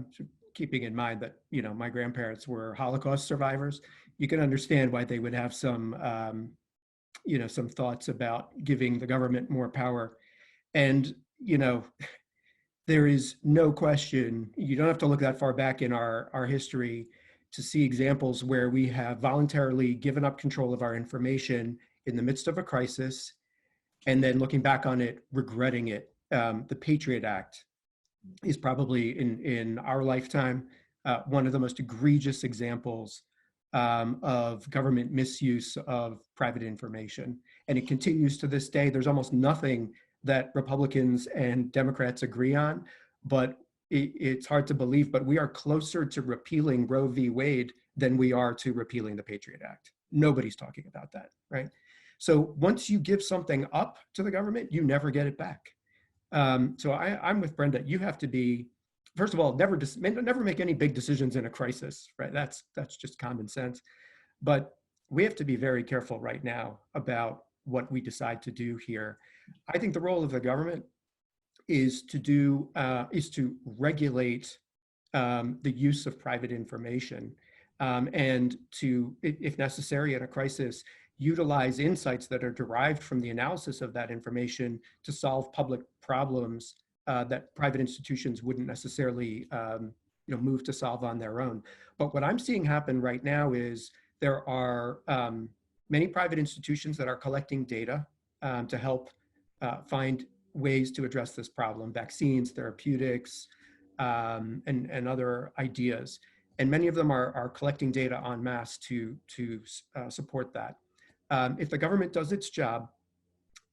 keeping in mind that, you know, my grandparents were Holocaust survivors, you can understand why they would have some, you know, some thoughts about giving the government more power. And, you know, there is no question, you don't have to look that far back in our history to see examples where we have voluntarily given up control of our information in the midst of a crisis, and then looking back on it, regretting it. The Patriot Act is probably in our lifetime one of the most egregious examples of government misuse of private information. And it continues to this day. There's almost nothing that Republicans and Democrats agree on, but it's hard to believe, but we are closer to repealing Roe v. Wade than we are to repealing the Patriot Act. Nobody's talking about that, right? So once you give something up to the government, you never get it back. So I'm with Brenda. You have to be, first of all, never make any big decisions in a crisis, right? That's just common sense. But we have to be very careful right now about what we decide to do here. I think the role of the government is to regulate the use of private information, and to, if necessary, in a crisis, utilize insights that are derived from the analysis of that information to solve public problems that private institutions wouldn't necessarily move to solve on their own. But what I'm seeing happen right now is there are many private institutions that are collecting data to help find ways to address this problem: vaccines, therapeutics, and other ideas. And many of them are collecting data en masse to support that. If the government does its job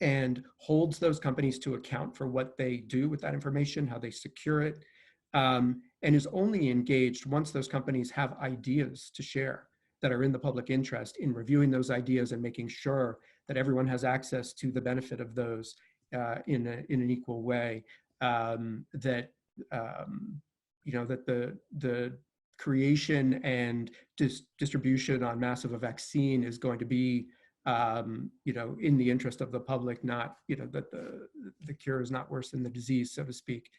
and holds those companies to account for what they do with that information, how they secure it, and is only engaged once those companies have ideas to share that are in the public interest, in reviewing those ideas and making sure that everyone has access to the benefit of those in an equal way, that the creation and distribution en masse of a vaccine is going to be in the interest of the public, not, that the cure is not worse than the disease, so to speak.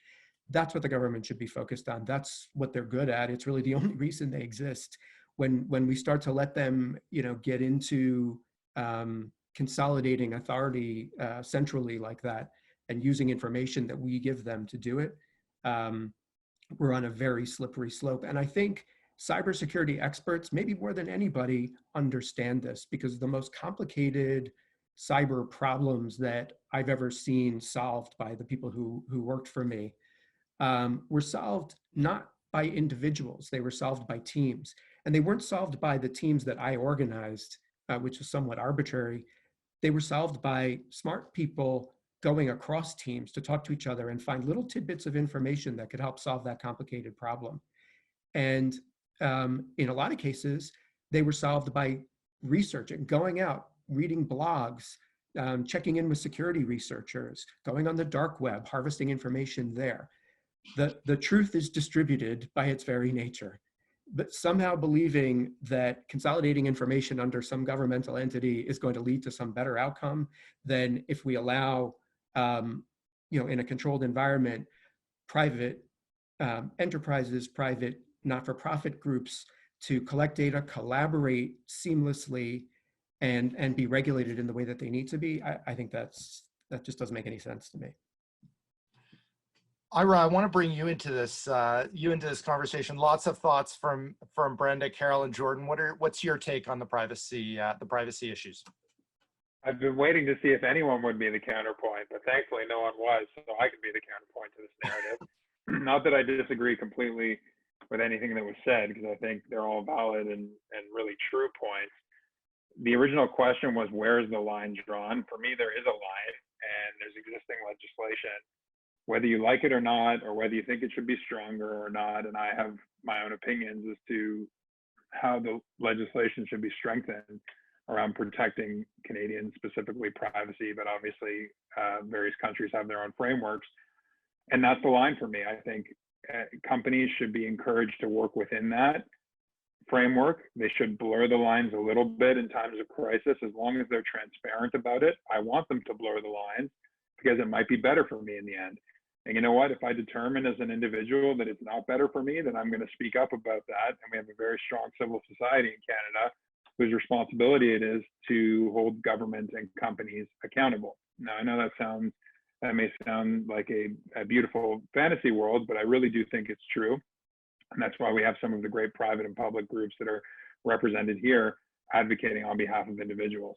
That's what the government should be focused on. That's what they're good at. It's really the only reason they exist. When we start to let them, get into consolidating authority centrally like that and using information that we give them to do it, we're on a very slippery slope. And I think cybersecurity experts, maybe more than anybody, understand this, because the most complicated cyber problems that I've ever seen solved by the people who worked for me were solved not by individuals, they were solved by teams. And they weren't solved by the teams that I organized, which is somewhat arbitrary. They were solved by smart people going across teams to talk to each other and find little tidbits of information that could help solve that complicated problem. And in a lot of cases, they were solved by researching, going out, reading blogs, checking in with security researchers, going on the dark web, harvesting information there. The truth is distributed by its very nature. But somehow believing that consolidating information under some governmental entity is going to lead to some better outcome than if we allow, in a controlled environment, private enterprises, private not-for-profit groups to collect data, collaborate seamlessly, and be regulated in the way that they need to be. I think that just doesn't make any sense to me. Ira, I want to bring you into this conversation. Lots of thoughts from Brenda, Carole, and Jordan. What's your take on the privacy issues? I've been waiting to see if anyone would be the counterpoint, but thankfully no one was, so I can be the counterpoint to this narrative. Not that I disagree completely with anything that was said, because I think they're all valid and really true points. The original question was, where's the line drawn? For me, there is a line, and there's existing legislation. Whether you like it or not, or whether you think it should be stronger or not, and I have my own opinions as to how the legislation should be strengthened around protecting Canadians, specifically privacy, but obviously various countries have their own frameworks. And that's the line for me. I think companies should be encouraged to work within that framework. They should blur the lines a little bit in times of crisis, as long as they're transparent about it. I want them to blur the lines, because it might be better for me in the end. And you know what? If I determine as an individual that it's not better for me, then I'm going to speak up about that. And we have a very strong civil society in Canada whose responsibility it is to hold government and companies accountable. Now, I know that may sound like a beautiful fantasy world, but I really do think it's true. And that's why we have some of the great private and public groups that are represented here advocating on behalf of individuals.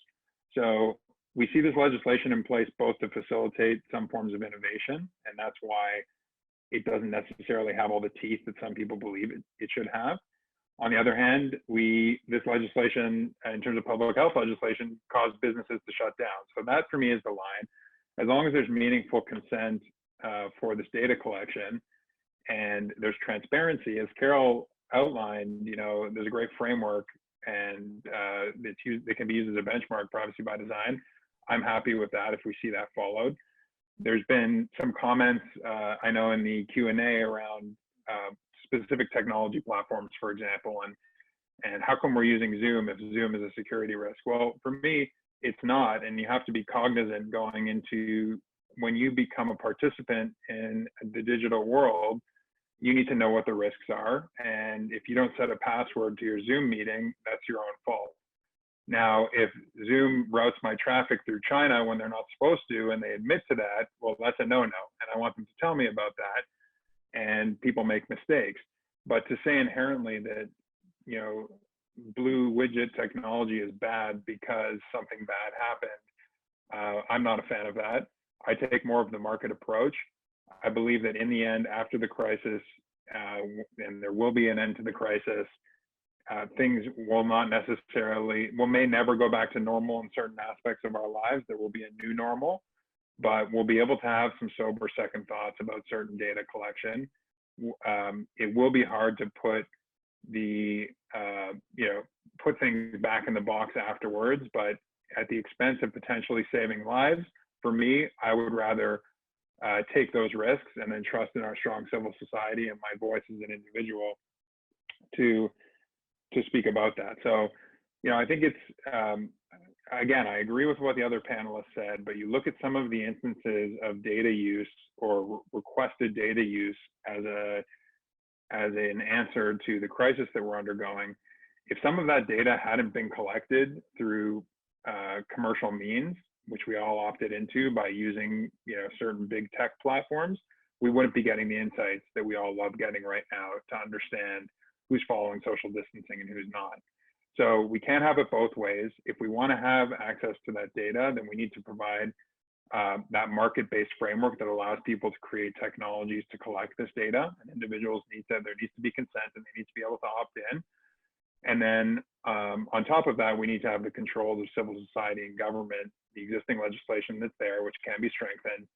So we see this legislation in place both to facilitate some forms of innovation, and that's why it doesn't necessarily have all the teeth that some people believe it should have. On the other hand, this legislation, in terms of public health legislation, caused businesses to shut down. So that for me is the line. As long as there's meaningful consent for this data collection and there's transparency, as Carole outlined, there's a great framework and it can be used as a benchmark, privacy by design. I'm happy with that if we see that followed. There's been some comments, I know in the Q&A around specific technology platforms, for example, and how come we're using Zoom if Zoom is a security risk? Well, for me, it's not, and you have to be cognizant going into when you become a participant in the digital world, you need to know what the risks are. And if you don't set a password to your Zoom meeting, that's your own fault. Now, if Zoom routes my traffic through China when they're not supposed to, and they admit to that, well, that's a no-no. And I want them to tell me about that. And people make mistakes. But to say inherently that, blue widget technology is bad because something bad happened, I'm not a fan of that. I take more of the market approach. I believe that in the end, after the crisis, and there will be an end to the crisis, things may never go back to normal in certain aspects of our lives. There will be a new normal, but we'll be able to have some sober second thoughts about certain data collection. It will be hard to put put things back in the box afterwards, but at the expense of potentially saving lives, for me, I would rather take those risks and then trust in our strong civil society and my voice as an individual to speak about that. So, I think it's, again, I agree with what the other panelists said, but you look at some of the instances of data use or requested data use as an answer to the crisis that we're undergoing. If some of that data hadn't been collected through commercial means, which we all opted into by using certain big tech platforms, we wouldn't be getting the insights that we all love getting right now to understand who's following social distancing and who's not. So we can't have it both ways. If we want to have access to that data, then we need to provide that market-based framework that allows people to create technologies to collect this data. And individuals there needs to be consent and they need to be able to opt in. And then on top of that, we need to have the controls of civil society and government, the existing legislation that's there, which can be strengthened,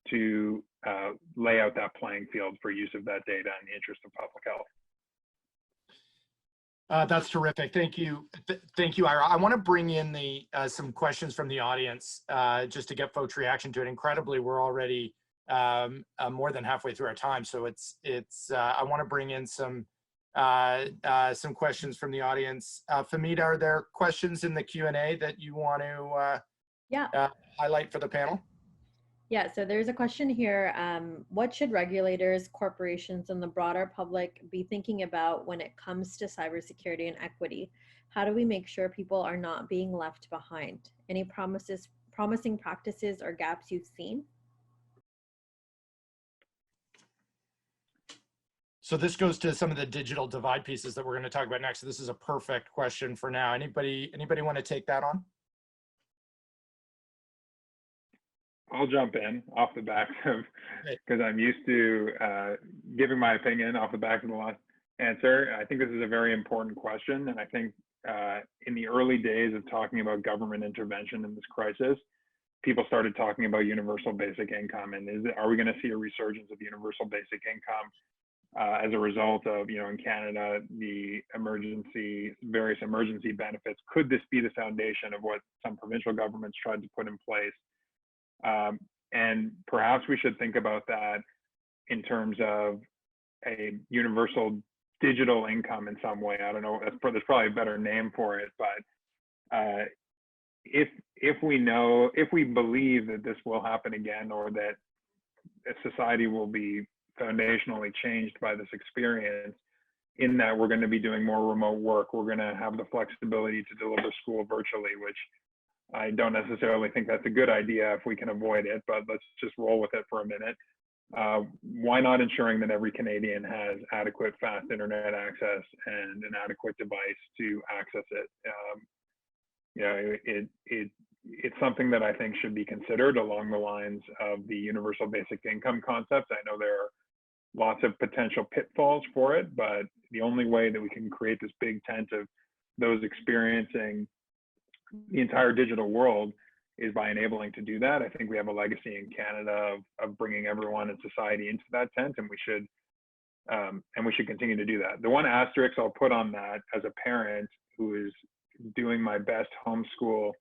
to lay out that playing field for use of that data in the interest of public health. That's terrific. Thank you. Thank you, Ira. I want to bring in some questions from the audience just to get folks' reaction to it. Incredibly, we're already more than halfway through our time. So I want to bring in some questions from the audience. Famita, are there questions in the Q&A that you want to highlight for the panel? Yeah, so there's a question here. What should regulators, corporations, and the broader public be thinking about when it comes to cybersecurity and equity? How do we make sure people are not being left behind? Any promising practices or gaps you've seen? So this goes to some of the digital divide pieces that we're going to talk about next. So this is a perfect question for now. Anybody want to take that on? I'll jump in off the back of, because I'm used to giving my opinion off the back of the last answer. I think this is a very important question. And I think in the early days of talking about government intervention in this crisis, people started talking about universal basic income. And are we going to see a resurgence of universal basic income as a result of, in Canada, the various emergency benefits? Could this be the foundation of what some provincial governments tried to put in place? And perhaps we should think about that in terms of a universal digital income in some way. I don't know, there's probably a better name for it, but if we believe that this will happen again, or that society will be foundationally changed by this experience, in that we're going to be doing more remote work, we're going to have the flexibility to deliver school virtually, which I don't necessarily think that's a good idea if we can avoid it, but let's just roll with it for a minute. Why not ensuring that every Canadian has adequate fast internet access and an adequate device to access it? You know, it's something that I think should be considered along the lines of the universal basic income concept. I know there are lots of potential pitfalls for it, but the only way that we can create this big tent of those experiencing the entire digital world is by enabling to do that. I think we have a legacy in Canada of bringing everyone in society into that tent, and we should continue to do that. The one asterisk I'll put on that as a parent who is doing my best homeschool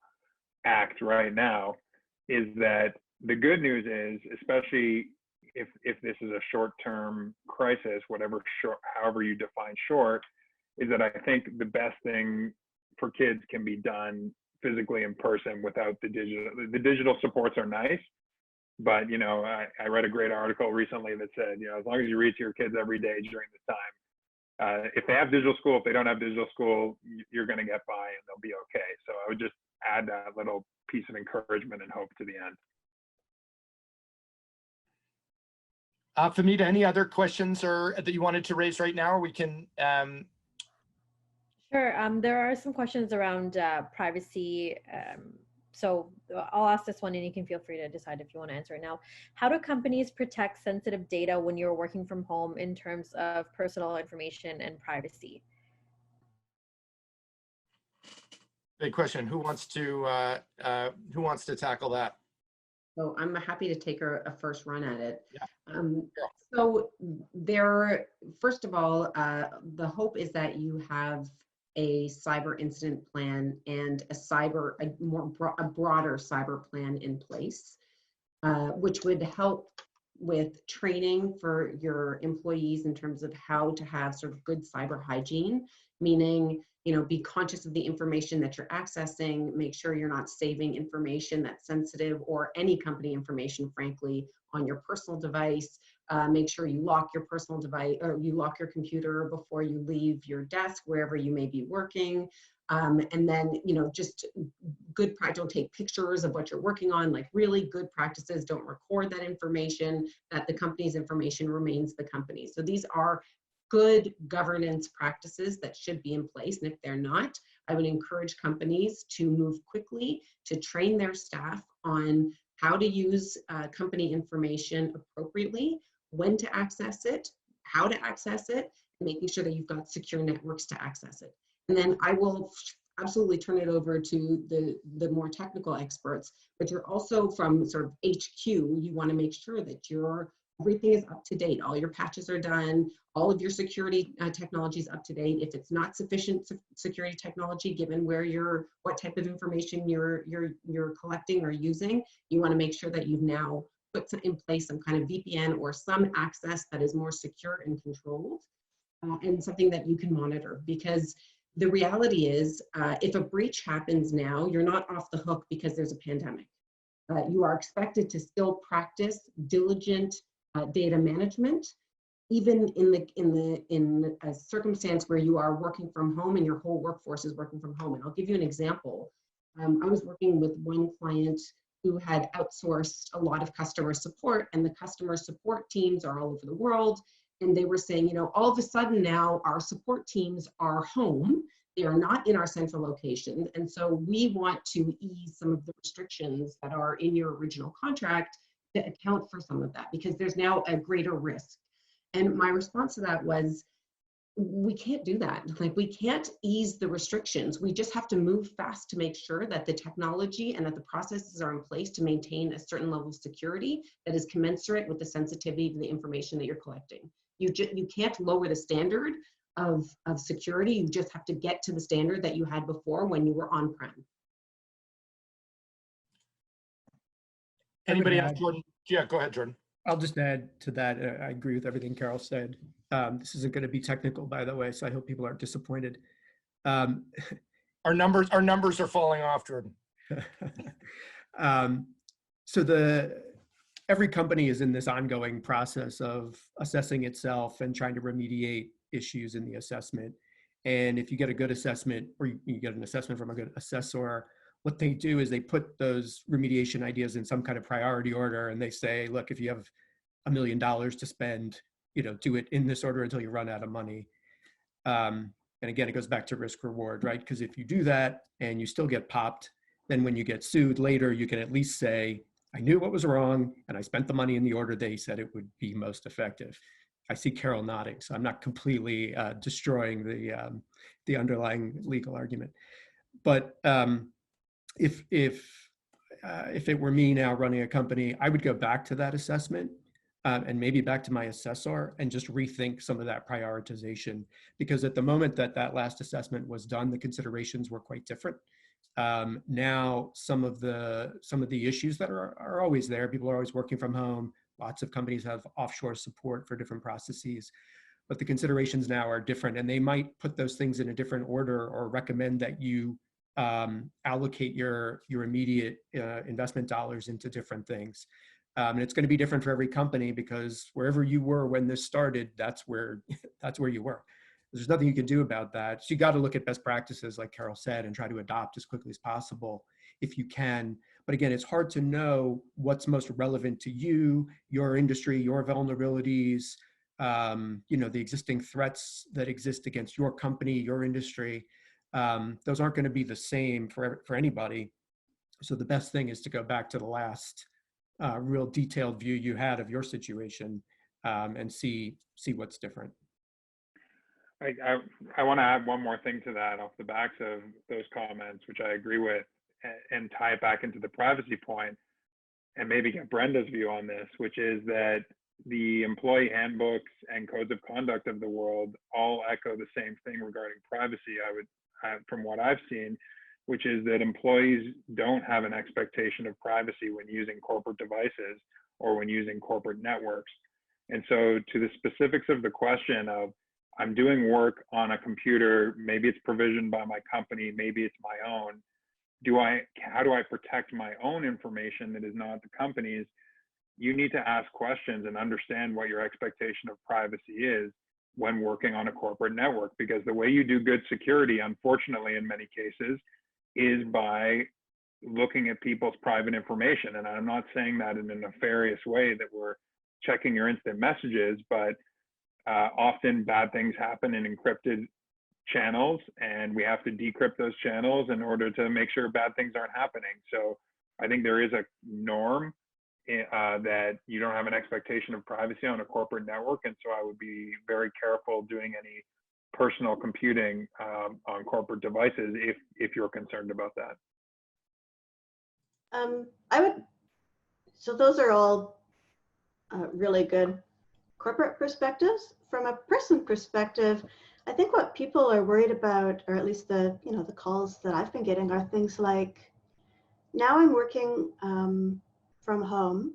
act right now is that the good news is, especially if this is a short-term crisis, however you define short, is that I think the best thing for kids can be done physically in person without the digital. The digital supports are nice, but you know, I read a great article recently that said, you know, as long as you read to your kids every day during this time, if they have digital school, if they don't have digital school, you're going to get by and they'll be okay. So I would just add that little piece of encouragement and hope to the end. Famita, any other questions or that you wanted to raise right now? Or we can. Sure. There are some questions around privacy. So I'll ask this one and you can feel free to decide if you want to answer it now. How do companies protect sensitive data when you're working from home in terms of personal information and privacy? Big question. Who wants to tackle that? So I'm happy to take a first run at it. Yeah. So first of all, the hope is that you have a cyber incident plan and a broader cyber plan in place, which would help with training for your employees in terms of how to have sort of good cyber hygiene, meaning, you know, be conscious of the information that you're accessing, make sure you're not saving information that's sensitive or any company information, frankly, on your personal device. Make sure you lock your personal device or you lock your computer before you leave your desk, wherever you may be working. And then, you know, just good practice, don't take pictures of what you're working on, like really good practices, don't record that information, that the company's information remains the company. So these are good governance practices that should be in place. And if they're not, I would encourage companies to move quickly to train their staff on how to use company information appropriately, when to access it, how to access it, and making sure that you've got secure networks to access it. And then I will absolutely turn it over to the more technical experts, but you're also from sort of HQ, you want to make sure that everything is up to date. All your patches are done. All of your security technology is up to date. If it's not sufficient security technology, given what type of information you're collecting or using, you want to make sure that you've now put in place some kind of VPN or some access that is more secure and controlled, and something that you can monitor. Because the reality is, if a breach happens now, you're not off the hook because there's a pandemic. You are expected to still practice diligent data management, even in a circumstance where you are working from home and your whole workforce is working from home. And I'll give you an example. I was working with one client who had outsourced a lot of customer support, and the customer support teams are all over the world. And they were saying, you know, all of a sudden now our support teams are home. They are not in our central location. And so we want to ease some of the restrictions that are in your original contract to account for some of that, because there's now a greater risk. And my response to that was, we can't do that. Like, we can't ease the restrictions. We just have to move fast to make sure that the technology and that the processes are in place to maintain a certain level of security that is commensurate with the sensitivity of the information that you're collecting. You can't lower the standard of security. You just have to get to the standard that you had before when you were on-prem. Anybody else, Jordan? Yeah, go ahead, Jordan. I'll just add to that. I agree with everything Carole said. This isn't going to be technical, by the way, so I hope people aren't disappointed. Our numbers are falling off, Jordan. So every company is in this ongoing process of assessing itself and trying to remediate issues in the assessment. And if you get a good assessment, or you get an assessment from a good assessor, what they do is they put those remediation ideas in some kind of priority order, and they say, look, if you have $1 million to spend, do it in this order until you run out of money. And again, it goes back to risk reward, right? Because if you do that and you still get popped, then when you get sued later, you can at least say, I knew what was wrong, and I spent the money in the order they said it would be most effective. I see Carole nodding, so I'm not completely destroying the underlying legal argument. But if it were me now running a company, I would go back to that assessment and maybe back to my assessor and just rethink some of that prioritization, because at the moment that last assessment was done, the considerations were quite different. Now some of the issues that are always there, people are always working from home. Lots of companies have offshore support for different processes, but the considerations now are different, and they might put those things in a different order or recommend that you allocate your immediate investment dollars into different things. And it's going to be different for every company, because wherever you were when this started, that's where you were. There's nothing you can do about that. So you got to look at best practices, like Carole said, and try to adopt as quickly as possible if you can. But again, it's hard to know what's most relevant to you, your industry, your vulnerabilities, the existing threats that exist against your company, your industry. Those aren't going to be the same for anybody. So the best thing is to go back to the last real detailed view you had of your situation and see what's different. I want to add one more thing to that off the backs of those comments, which I agree with, and tie it back into the privacy point, and maybe get Brenda's view on this, which is that the employee handbooks and codes of conduct of the world all echo the same thing regarding privacy. From what I've seen, which is that employees don't have an expectation of privacy when using corporate devices or when using corporate networks. And so to the specifics of the question of, I'm doing work on a computer, maybe it's provisioned by my company, maybe it's my own. How do I protect my own information that is not the company's? You need to ask questions and understand what your expectation of privacy is when working on a corporate network, because the way you do good security, unfortunately, in many cases, is by looking at people's private information. And I'm not saying that in a nefarious way that we're checking your instant messages, but often bad things happen in encrypted channels, and we have to decrypt those channels in order to make sure bad things aren't happening. So I think there is a norm that you don't have an expectation of privacy on a corporate network. And so I would be very careful doing any personal computing on corporate devices if you're concerned about that. So those are all really good corporate perspectives. From a person perspective, I think what people are worried about, or at least the calls that I've been getting, are things like, now I'm working from home,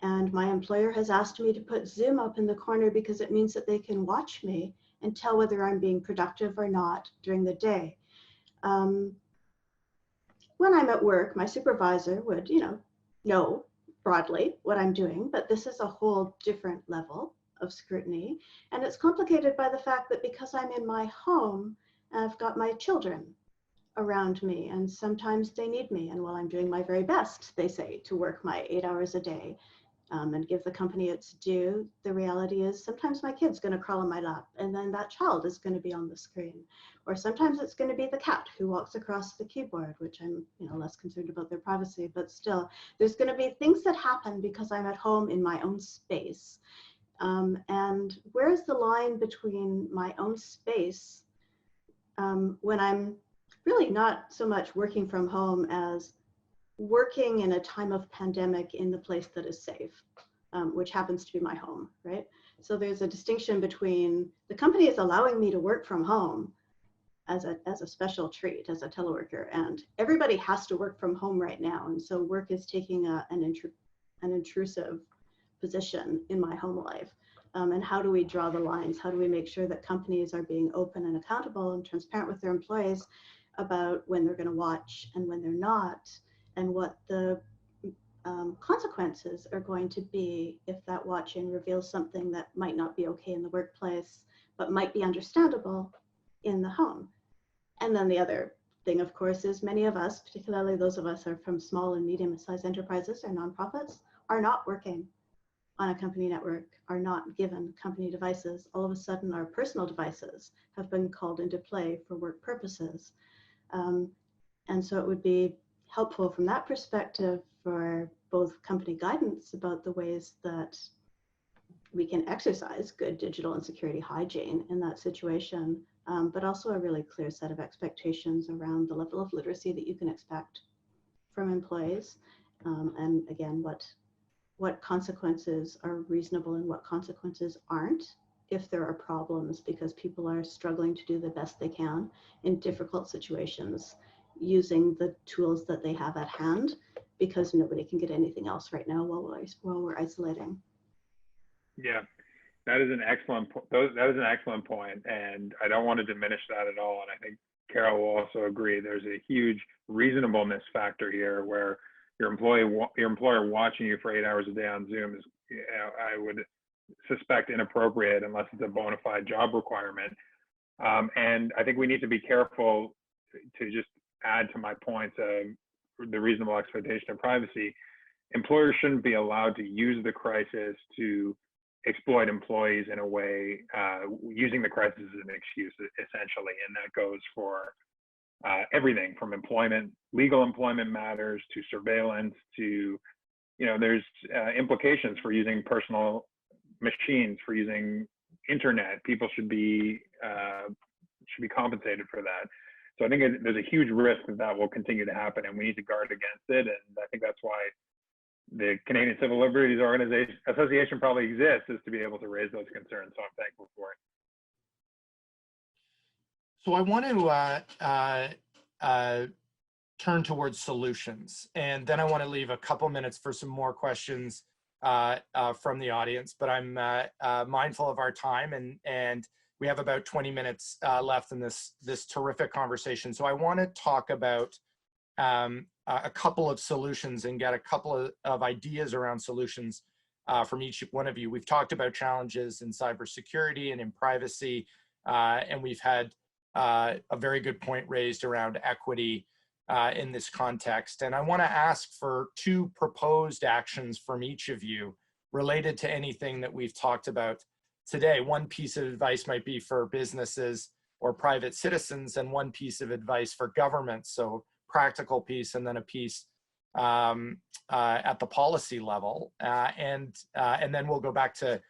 and my employer has asked me to put Zoom up in the corner because it means that they can watch me and tell whether I'm being productive or not during the day. When I'm at work, my supervisor would, know broadly what I'm doing, but this is a whole different level of scrutiny. And it's complicated by the fact that because I'm in my home, I've got my children around me, and sometimes they need me. And while I'm doing my very best, they say, to work my 8 hours a day and give the company its due, the reality is sometimes my kid's going to crawl on my lap, and then that child is going to be on the screen. Or sometimes it's going to be the cat who walks across the keyboard, which I'm less concerned about their privacy, but still, there's going to be things that happen because I'm at home in my own space. And where's the line between my own space when I'm really not so much working from home as working in a time of pandemic in the place that is safe, which happens to be my home, right? So there's a distinction between the company is allowing me to work from home as a special treat, as a teleworker, and everybody has to work from home right now. And so work is taking an intrusive position in my home life. And how do we draw the lines? How do we make sure that companies are being open and accountable and transparent with their employees? about when they're going to watch and when they're not, and what the consequences are going to be if that watching reveals something that might not be okay in the workplace, but might be understandable in the home. And then the other thing, of course, is many of us, particularly those of us who are from small and medium-sized enterprises or nonprofits, are not working on a company network, are not given company devices. All of a sudden, our personal devices have been called into play for work purposes. And so it would be helpful from that perspective for both company guidance about the ways that we can exercise good digital and security hygiene in that situation, but also a really clear set of expectations around the level of literacy that you can expect from employees. And again, what consequences are reasonable and what consequences aren't if there are problems because people are struggling to do the best they can in difficult situations using the tools that they have at hand because nobody can get anything else right now while we're isolating. Yeah, that is an excellent point, and I don't want to diminish that at all. And I think Carole will also agree. There's a huge reasonableness factor here, where your employer watching you for 8 hours a day on Zoom is, I would suspect, inappropriate unless it's a bona fide job requirement. And I think we need to be careful to just add to my points of the reasonable expectation of privacy. Employers shouldn't be allowed to use the crisis to exploit employees in a way, using the crisis as an excuse, essentially. And that goes for everything from employment, legal employment matters, to surveillance, to, there's implications for using personal machines, for using internet. People should be compensated for that. So I think there's a huge risk that will continue to happen, and we need to guard against it. And I think that's why the Canadian Civil Liberties Association probably exists, is to be able to raise those concerns. So I'm thankful for it. So I want to turn towards solutions, and then I want to leave a couple minutes for some more questions from the audience. But I'm mindful of our time, and we have about 20 minutes left in this terrific conversation. So I want to talk about a couple of solutions and get a couple of ideas around solutions from each one of you. We've talked about challenges in cybersecurity and in privacy, and we've had a very good point raised around equity in this context. And I want to ask for two proposed actions from each of you related to anything that we've talked about today. One piece of advice might be for businesses or private citizens, and one piece of advice for governments. So practical piece, and then a piece at the policy level, and then we'll go back to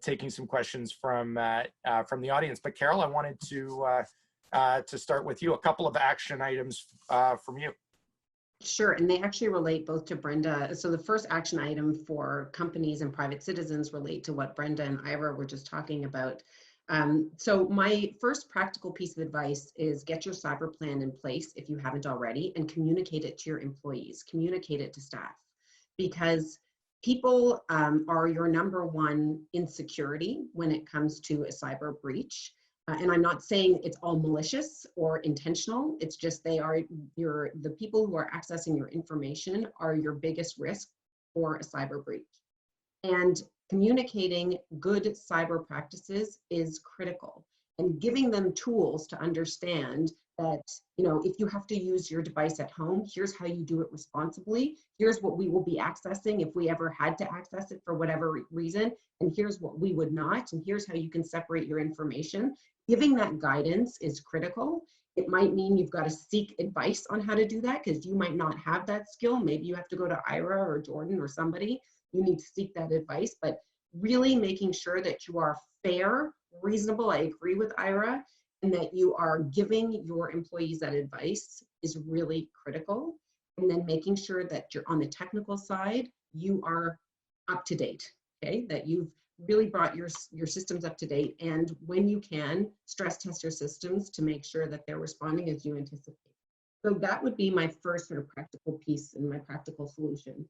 taking some questions from the audience. But Carole, I wanted to start with you. A couple of action items from you. Sure, and they actually relate both to Brenda. So the first action item for companies and private citizens relate to what Brenda and Ira were just talking about. So my first practical piece of advice is get your cyber plan in place if you haven't already, and communicate it to your employees, communicate it to staff, because people are your number one insecurity when it comes to a cyber breach. And I'm not saying it's all malicious or intentional. It's just the people who are accessing your information are your biggest risk for a cyber breach. And communicating good cyber practices is critical, and giving them tools to understand that, if you have to use your device at home, here's how you do it responsibly. Here's what we will be accessing if we ever had to access it for whatever reason. And here's what we would not. And here's how you can separate your information. Giving that guidance is critical. It might mean you've got to seek advice on how to do that, because you might not have that skill. Maybe you have to go to Ira or Jordan or somebody. You need to seek that advice, but really making sure that you are fair, reasonable. I agree with Ira, and that you are giving your employees that advice is really critical. And then making sure that you're on the technical side, you are up to date, okay? That you've really brought your systems up to date, and when you can, stress test your systems to make sure that they're responding as you anticipate. So that would be my first sort of practical piece and my practical solution.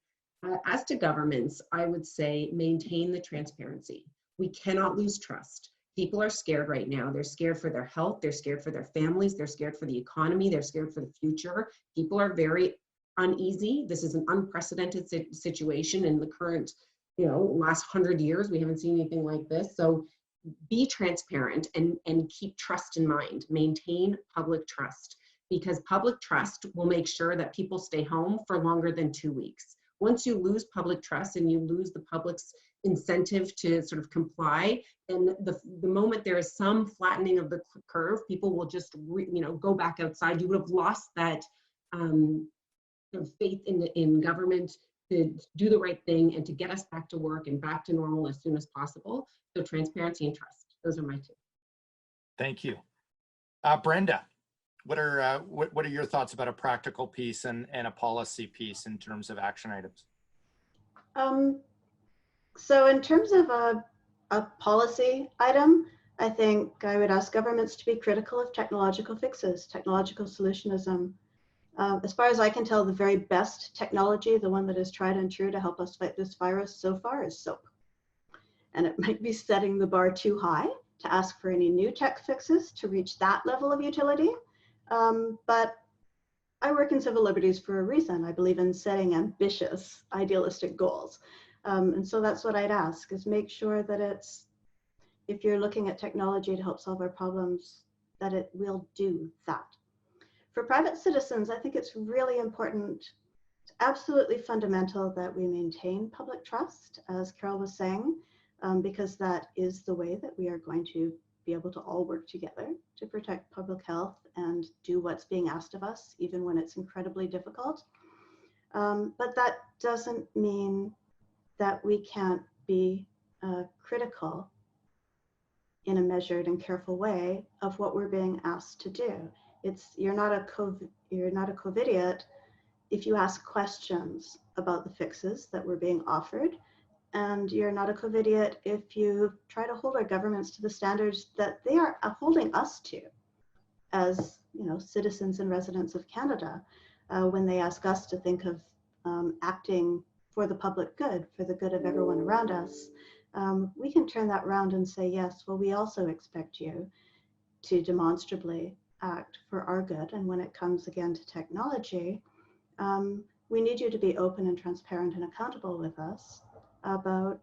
As to governments, I would say maintain the transparency. We cannot lose trust. People are scared right now. They're scared for their health. They're scared for their families. They're scared for the economy. They're scared for the future. People are very uneasy. This is an unprecedented situation in the current, last 100 years. We haven't seen anything like this. So be transparent and keep trust in mind. Maintain public trust, because public trust will make sure that people stay home for longer than 2 weeks. Once you lose public trust and you lose the public's incentive to sort of comply, and the moment there is some flattening of the curve, people will just go back outside. You would have lost that sort of faith in government to do the right thing and to get us back to work and back to normal as soon as possible. So transparency and trust, those are my two. Thank you. Brenda, what are your thoughts about a practical piece and a policy piece in terms of action items? So in terms of a policy item, I think I would ask governments to be critical of technological fixes, technological solutionism. As far as I can tell, the very best technology, the one that is tried and true to help us fight this virus so far, is soap. And it might be setting the bar too high to ask for any new tech fixes to reach that level of utility. But I work in civil liberties for a reason. I believe in setting ambitious, idealistic goals. And so that's what I'd ask, is make sure that if you're looking at technology to help solve our problems, that it will do that. For private citizens, I think it's really important, it's absolutely fundamental that we maintain public trust, as Carole was saying, because that is the way that we are going to be able to all work together to protect public health and do what's being asked of us, even when it's incredibly difficult. But that doesn't mean that we can't be critical in a measured and careful way of what we're being asked to do. You're not a COVIDiot if you ask questions about the fixes that were being offered, and you're not a COVIDiot if you try to hold our governments to the standards that they are holding us to as citizens and residents of Canada, when they ask us to think of acting for the public good, for the good of everyone around us. We can turn that around and say, yes, well, we also expect you to demonstrably act for our good. And when it comes again to technology, we need you to be open and transparent and accountable with us about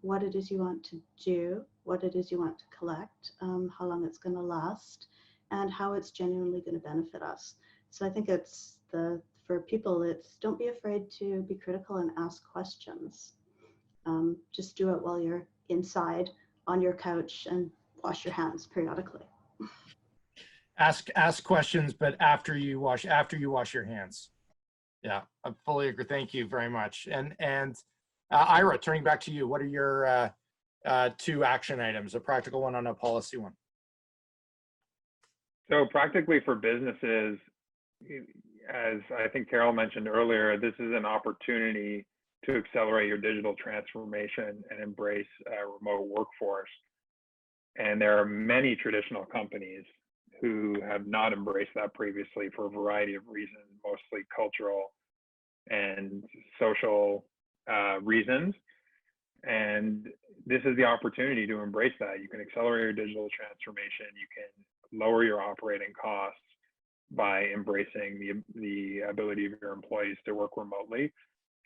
what it is you want to do, what it is you want to collect, how long it's going to last, and how it's genuinely going to benefit us. So I think for people, don't be afraid to be critical and ask questions. Just do it while you're inside on your couch and wash your hands periodically. Ask questions, but after you wash your hands. Yeah, I fully agree. Thank you very much. And Ira, turning back to you, what are your two action items, a practical one and a policy one? So practically for businesses, as I think Carole mentioned earlier, this is an opportunity to accelerate your digital transformation and embrace a remote workforce. And there are many traditional companies who have not embraced that previously for a variety of reasons, mostly cultural and social reasons. And this is the opportunity to embrace that. You can accelerate your digital transformation. You can lower your operating costs by embracing the ability of your employees to work remotely.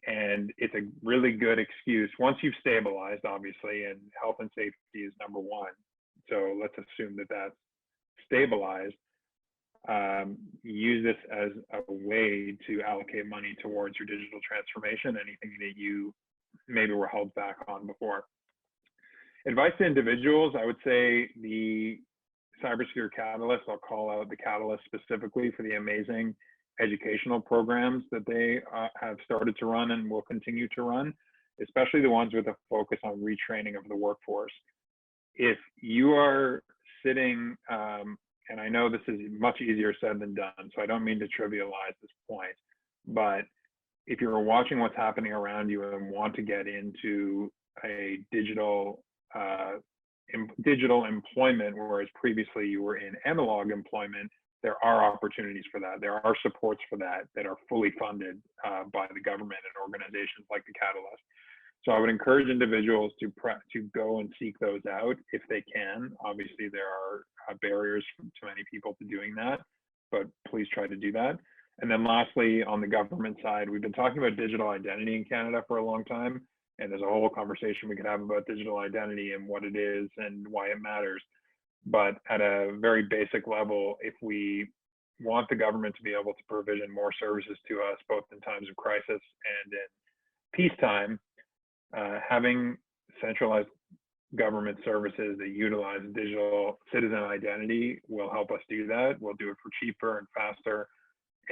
And it's a really good excuse once you've stabilized, obviously, and health and safety is number one. So let's assume that that's stabilized. Use this as a way to allocate money towards your digital transformation, anything that you maybe were held back on before. Advice to individuals, I would say the Cybersecure Catalyst, I'll call out the Catalyst specifically for the amazing educational programs that they have started to run and will continue to run, especially the ones with a focus on retraining of the workforce. If you are sitting, and I know this is much easier said than done, so I don't mean to trivialize this point, but if you're watching what's happening around you and want to get into a digital employment, whereas previously you were in analog employment, there are opportunities for that. There are supports for that are fully funded by the government and organizations like the Catalyst. So I would encourage individuals to go and seek those out if they can. Obviously, there are barriers to many people to doing that, but please try to do that. And then lastly, on the government side, we've been talking about digital identity in Canada for a long time, and there's a whole conversation we could have about digital identity and what it is and why it matters. But at a very basic level, if we want the government to be able to provision more services to us, both in times of crisis and in peacetime, having centralized government services that utilize digital citizen identity will help us do that. We'll do it for cheaper and faster.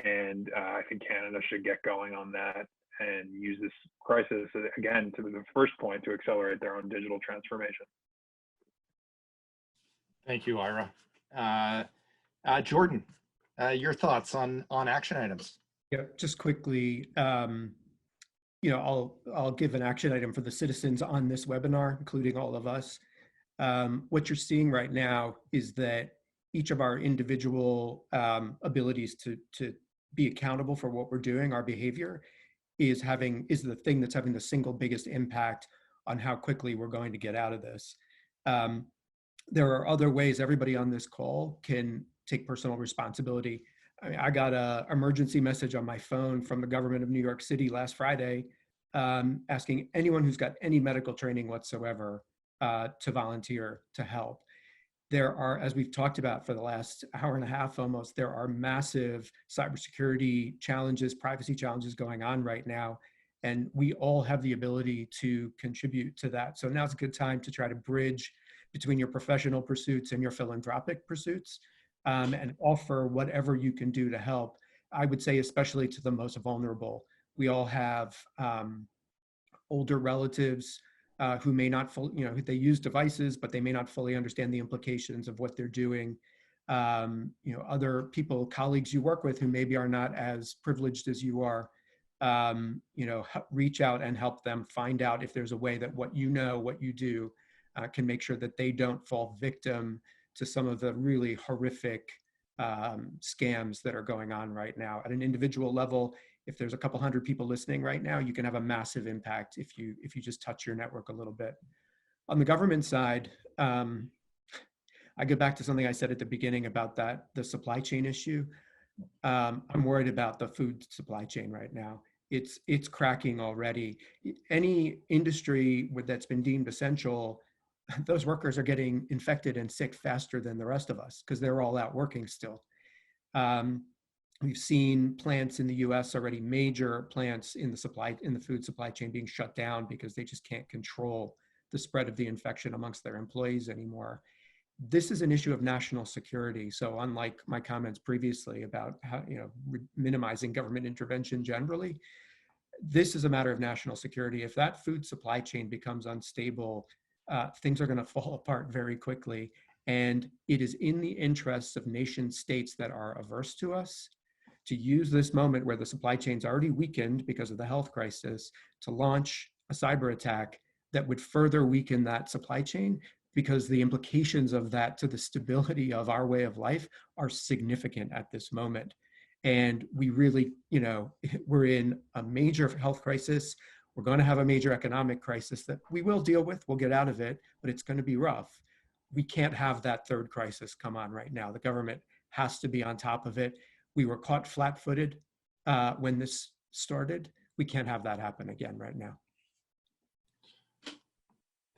And I think Canada should get going on that and use this crisis, again, to the first point, to accelerate their own digital transformation. Thank you, Ira. Jordan, your thoughts on action items? Yeah, just quickly, you know, I'll give an action item for the citizens on this webinar, including all of us. What you're seeing right now is that each of our individual abilities to be accountable for what we're doing, our behavior, is the thing that's having the single biggest impact on how quickly we're going to get out of this. There are other ways everybody on this call can take personal responsibility. I mean, I got an emergency message on my phone from the government of New York City last Friday, asking anyone who's got any medical training whatsoever to volunteer to help. There are, as we've talked about for the last hour and a half almost, there are massive cybersecurity challenges, privacy challenges going on right now, and we all have the ability to contribute to that. So now's a good time to try to bridge between your professional pursuits and your philanthropic pursuits, and offer whatever you can do to help. I would say especially to the most vulnerable. We all have older relatives who may not fully, you know, they use devices, but they may not fully understand the implications of what they're doing. You know, other people, colleagues you work with who maybe are not as privileged as you are, you know, reach out and help them find out if there's a way that what you know, what you do, can make sure that they don't fall victim to some of the really horrific scams that are going on right now. At an individual level, if there's a couple hundred people listening right now, you can have a massive impact if you just touch your network a little bit. On the government side, I go back to something I said at the beginning about the supply chain issue. I'm worried about the food supply chain right now. It's cracking already. Any industry that's been deemed essential, those workers are getting infected and sick faster than the rest of us because they're all out working still. We've seen plants in the US already, major plants in the food supply chain being shut down because they just can't control the spread of the infection amongst their employees anymore. This is an issue of national security. So unlike my comments previously about how, you know, minimizing government intervention generally, this is a matter of national security. If that food supply chain becomes unstable, things are going to fall apart very quickly. And it is in the interests of nation states that are averse to us to use this moment where the supply chain's already weakened because of the health crisis to launch a cyber attack that would further weaken that supply chain, because the implications of that to the stability of our way of life are significant at this moment. And we really, you know, we're in a major health crisis. We're going to have a major economic crisis that we will deal with. We'll get out of it, but it's going to be rough. We can't have that third crisis come on right now. The government has to be on top of it. We were caught flat-footed when this started. We can't have that happen again right now.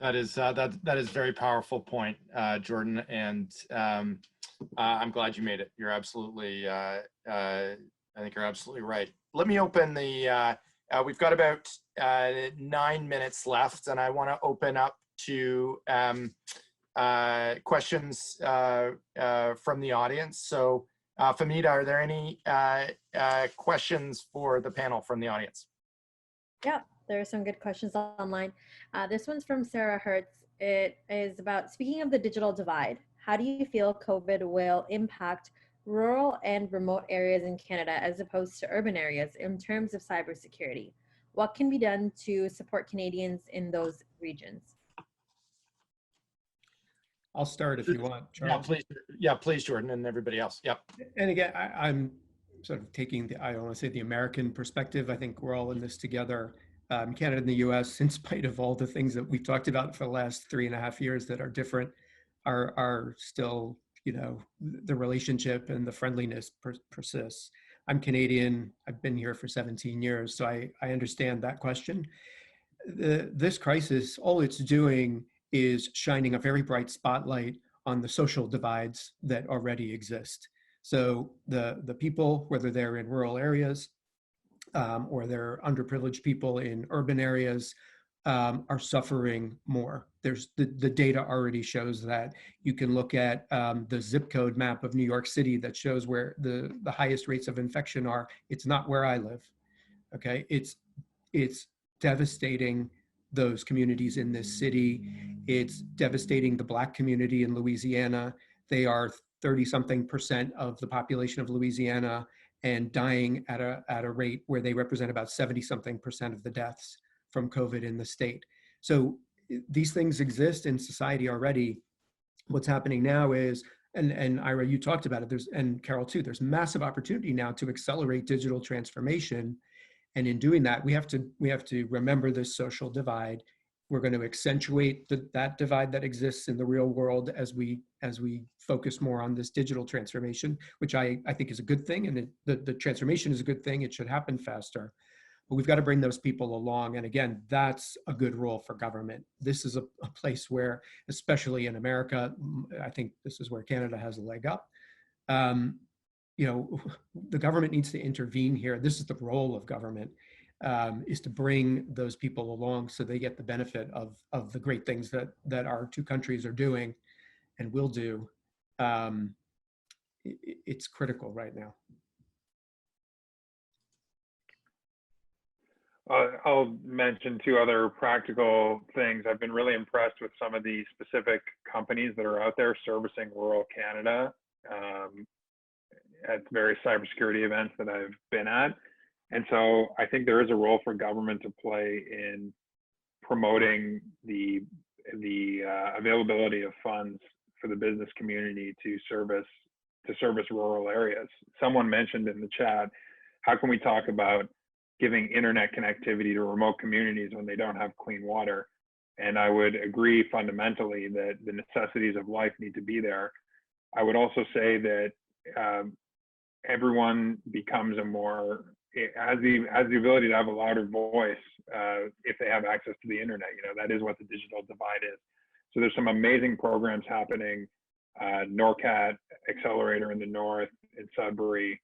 That is a very powerful point, Jordan, and I'm glad you made it. You're absolutely, I think you're absolutely right. Let me open the. We've got about 9 minutes left, and I want to open up to questions from the audience. So, Famida, are there any questions for the panel from the audience? Yeah, there are some good questions online. This one's from Sarah Hertz. It is about, speaking of the digital divide, how do you feel COVID will impact rural and remote areas in Canada as opposed to urban areas in terms of cybersecurity? What can be done to support Canadians in those regions? I'll start if you want, Charles. Yeah, please, Jordan, and everybody else. Yep. And again, I'm sort of taking I don't want to say the American perspective. I think we're all in this together. Canada and the US, in spite of all the things that we've talked about for the last 3.5 years that are different, are still, you know, the relationship and the friendliness persists. I'm Canadian. I've been here for 17 years, so I understand that question. This crisis, all it's doing is shining a very bright spotlight on the social divides that already exist. So the people, whether they're in rural areas or they're underprivileged people in urban areas, are suffering more. There's the data already shows that. You can look at the zip code map of New York City that shows where the highest rates of infection are. It's not where I live, okay? It's devastating those communities in this city. It's devastating the Black community in Louisiana. They are 30-something% of the population of Louisiana and dying at a rate where they represent about 70-something% of the deaths from COVID in the state. So these things exist in society already. What's happening now is, and Ira, you talked about it, and Carole too, there's massive opportunity now to accelerate digital transformation. And in doing that, we have to remember this social divide. We're going to accentuate that divide that exists in the real world as we focus more on this digital transformation, which I think is a good thing. And the transformation is a good thing. It should happen faster. But we've got to bring those people along. And again, that's a good role for government. This is a place where, especially in America, I think this is where Canada has a leg up. You know, the government needs to intervene here. This is the role of government, is to bring those people along so they get the benefit of the great things that our two countries are doing and will do. It's critical right now. I'll mention two other practical things. I've been really impressed with some of the specific companies that are out there servicing rural Canada at various cybersecurity events that I've been at. And so I think there is a role for government to play in promoting the availability of funds for the business community to service rural areas. Someone mentioned in the chat, how can we talk about giving internet connectivity to remote communities when they don't have clean water? And I would agree fundamentally that the necessities of life need to be there. I would also say that everyone becomes has the ability to have a louder voice if they have access to the internet. You know, that is what the digital divide is. So there's some amazing programs happening. NORCAT Accelerator in the north, in Sudbury.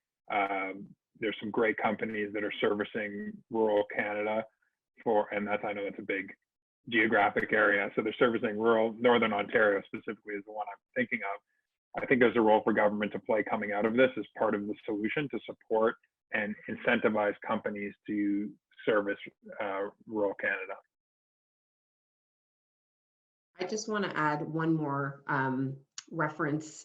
There's some great companies that are servicing rural Canada and I know that's a big geographic area. So they're servicing rural Northern Ontario specifically is the one I'm thinking of. I think there's a role for government to play coming out of this as part of the solution to support and incentivize companies to service rural Canada. I just want to add one more reference.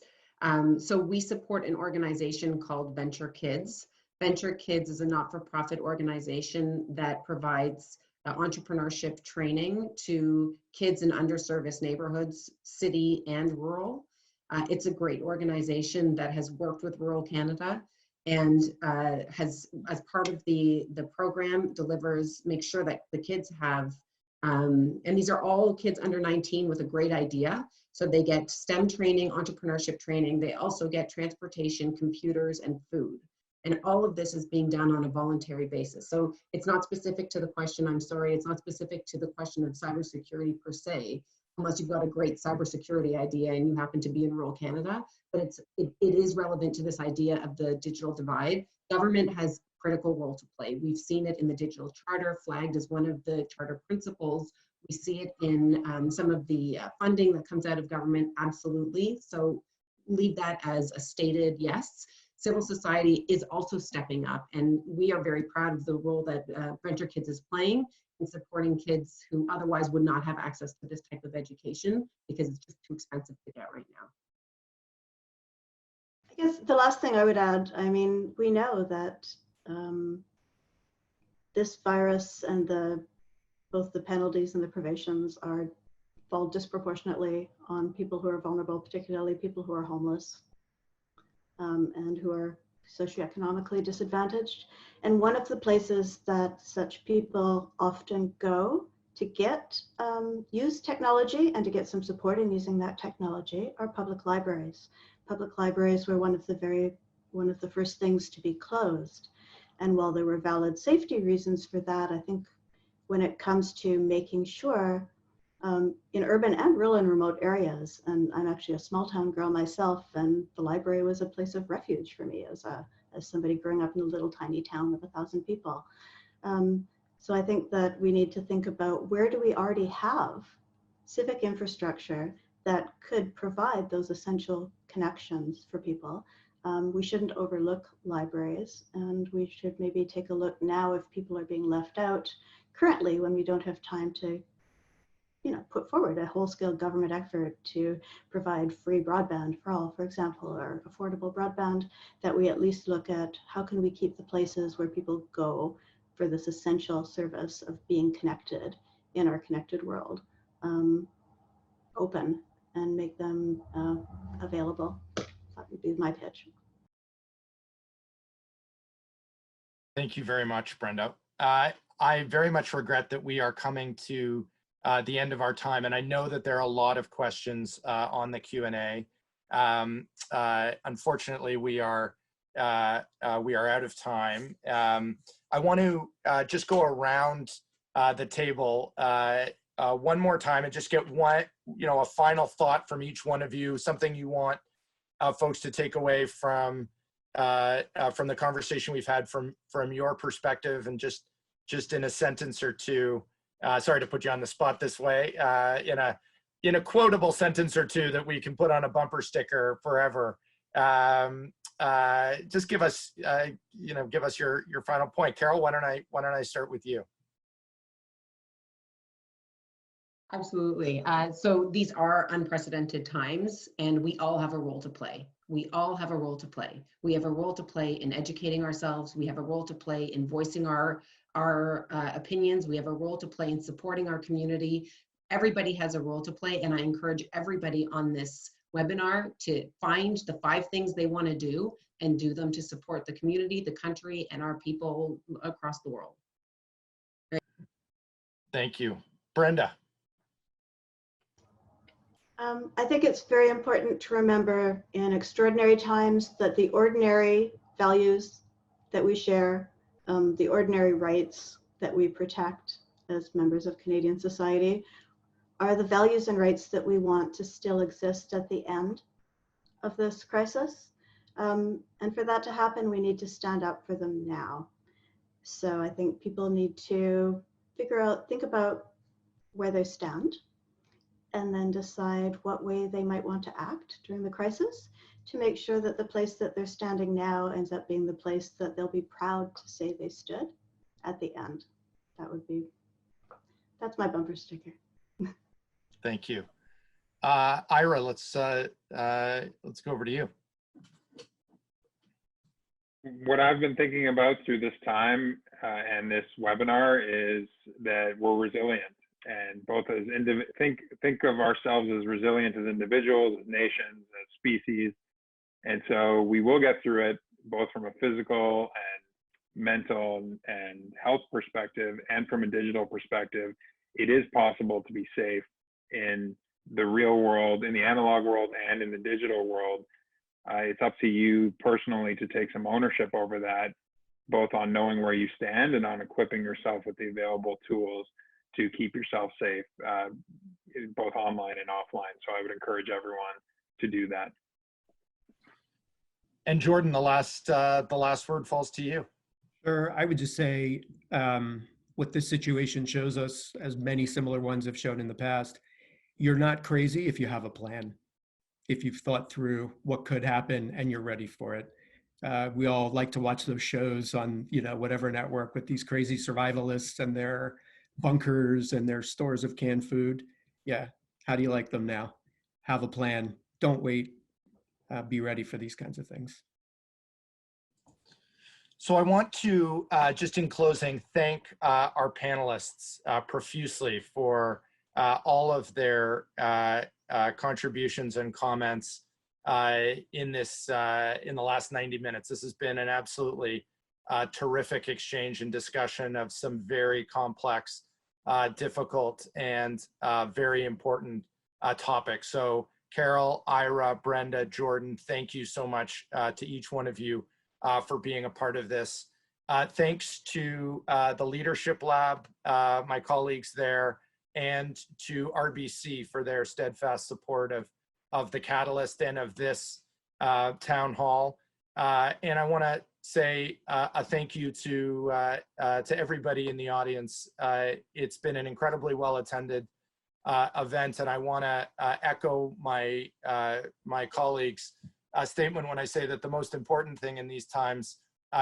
So we support an organization called Venture Kids. Venture Kids is a not-for-profit organization that provides entrepreneurship training to kids in underserviced neighborhoods, city and rural. It's a great organization that has worked with rural Canada and has, as part of the program, makes sure that the kids have, and these are all kids under 19 with a great idea. So they get STEM training, entrepreneurship training. They also get transportation, computers, and food. And all of this is being done on a voluntary basis. So it's not specific to the question, I'm sorry, it's not specific to the question of cybersecurity per se, unless you've got a great cybersecurity idea and you happen to be in rural Canada, but it is relevant to this idea of the digital divide. Government has a critical role to play. We've seen it in the digital charter, flagged as one of the charter principles. We see it in some of the funding that comes out of government, absolutely. So leave that as a stated yes. Civil society is also stepping up, and we are very proud of the role that Venture Kids is playing in supporting kids who otherwise would not have access to this type of education because it's just too expensive to get right now. I guess the last thing I would add, I mean, we know that this virus and both the penalties and the privations fall disproportionately on people who are vulnerable, particularly people who are homeless and who are socioeconomically disadvantaged. And one of the places that such people often go to get use technology and to get some support in using that technology are public libraries. Public libraries were one of the first things to be closed. And while there were valid safety reasons for that, I think when it comes to making sure in urban and rural and remote areas, and I'm actually a small town girl myself, and the library was a place of refuge for me as somebody growing up in a little tiny town with 1,000 people. So I think that we need to think about where do we already have civic infrastructure that could provide those essential connections for people. We shouldn't overlook libraries, and we should maybe take a look now if people are being left out currently when we don't have time to put forward a whole-scale government effort to provide free broadband for all, for example, or affordable broadband, that we at least look at how can we keep the places where people go for this essential service of being connected in our connected world open and make them available. That would be my pitch. Thank you very much, Brenda. I very much regret that we are coming to the end of our time, and I know that there are a lot of questions on the Q&A. Unfortunately, we are out of time. I want to just go around the table one more time and just get a final thought from each one of you, something you want folks to take away from the conversation we've had from your perspective, and just in a sentence or two. Sorry to put you on the spot this way, in a quotable sentence or two that we can put on a bumper sticker forever. Just give us, give us your final point. Carole, why don't I start with you? Absolutely. So these are unprecedented times, and we all have a role to play. We all have a role to play. We have a role to play in educating ourselves. We have a role to play in voicing our opinions. We have a role to play in supporting our community. Everybody has a role to play, and I encourage everybody on this webinar to find the 5 things they want to do and do them to support the community, the country, and our people across the world. Thank you. Brenda. I think it's very important to remember in extraordinary times that the ordinary values that we share, the ordinary rights that we protect as members of Canadian society, are the values and rights that we want to still exist at the end of this crisis. And for that to happen, we need to stand up for them now. So I think people need to think about where they stand, and then decide what way they might want to act during the crisis to make sure that the place that they're standing now ends up being the place that they'll be proud to say they stood at the end. That's my bumper sticker. Thank you. Ira, let's go over to you. What I've been thinking about through this time and this webinar is that we're resilient, and both as think of ourselves as resilient as individuals, as nations, as species. And so we will get through it, both from a physical and mental and health perspective, and from a digital perspective. It is possible to be safe in the real world, in the analog world, and in the digital world. It's up to you personally to take some ownership over that, both on knowing where you stand and on equipping yourself with the available tools to keep yourself safe, both online and offline. So I would encourage everyone to do that. And Jordan, the last word falls to you. Sure, I would just say what this situation shows us, as many similar ones have shown in the past, you're not crazy if you have a plan, if you've thought through what could happen and you're ready for it. We all like to watch those shows on, whatever network with these crazy survivalists and their bunkers and their stores of canned food. Yeah, how do you like them now? Have a plan. Don't wait. Be ready for these kinds of things. So I want to, just in closing, thank our panelists profusely for all of their contributions and comments in the last 90 minutes. This has been an absolutely terrific exchange and discussion of some very complex, difficult, and very important topics. So Carole, Ira, Brenda, Jordan, thank you so much to each one of you for being a part of this. Thanks to the Leadership Lab, my colleagues there, and to RBC for their steadfast support of the Catalyst and of this town hall. And I want to say a thank you to everybody in the audience. It's been an incredibly well-attended event, and I want to echo my my colleagues' statement when I say that the most important thing in these times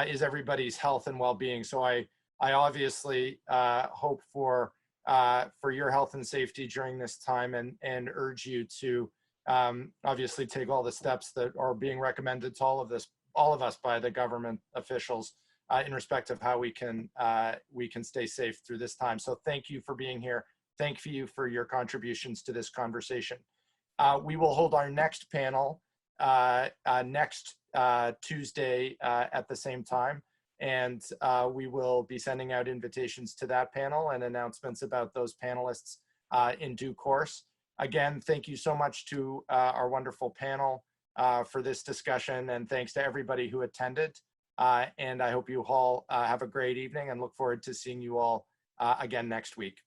is everybody's health and well-being. So I obviously hope for your health and safety during this time, and urge you to obviously take all the steps that are being recommended to all of us by the government officials in respect of how we can stay safe through this time. So thank you for being here. Thank you for your contributions to this conversation. We will hold our next panel next Tuesday at the same time, and we will be sending out invitations to that panel and announcements about those panelists in due course. Again, thank you so much to our wonderful panel for this discussion, and thanks to everybody who attended. And I hope you all have a great evening, and look forward to seeing you all again next week.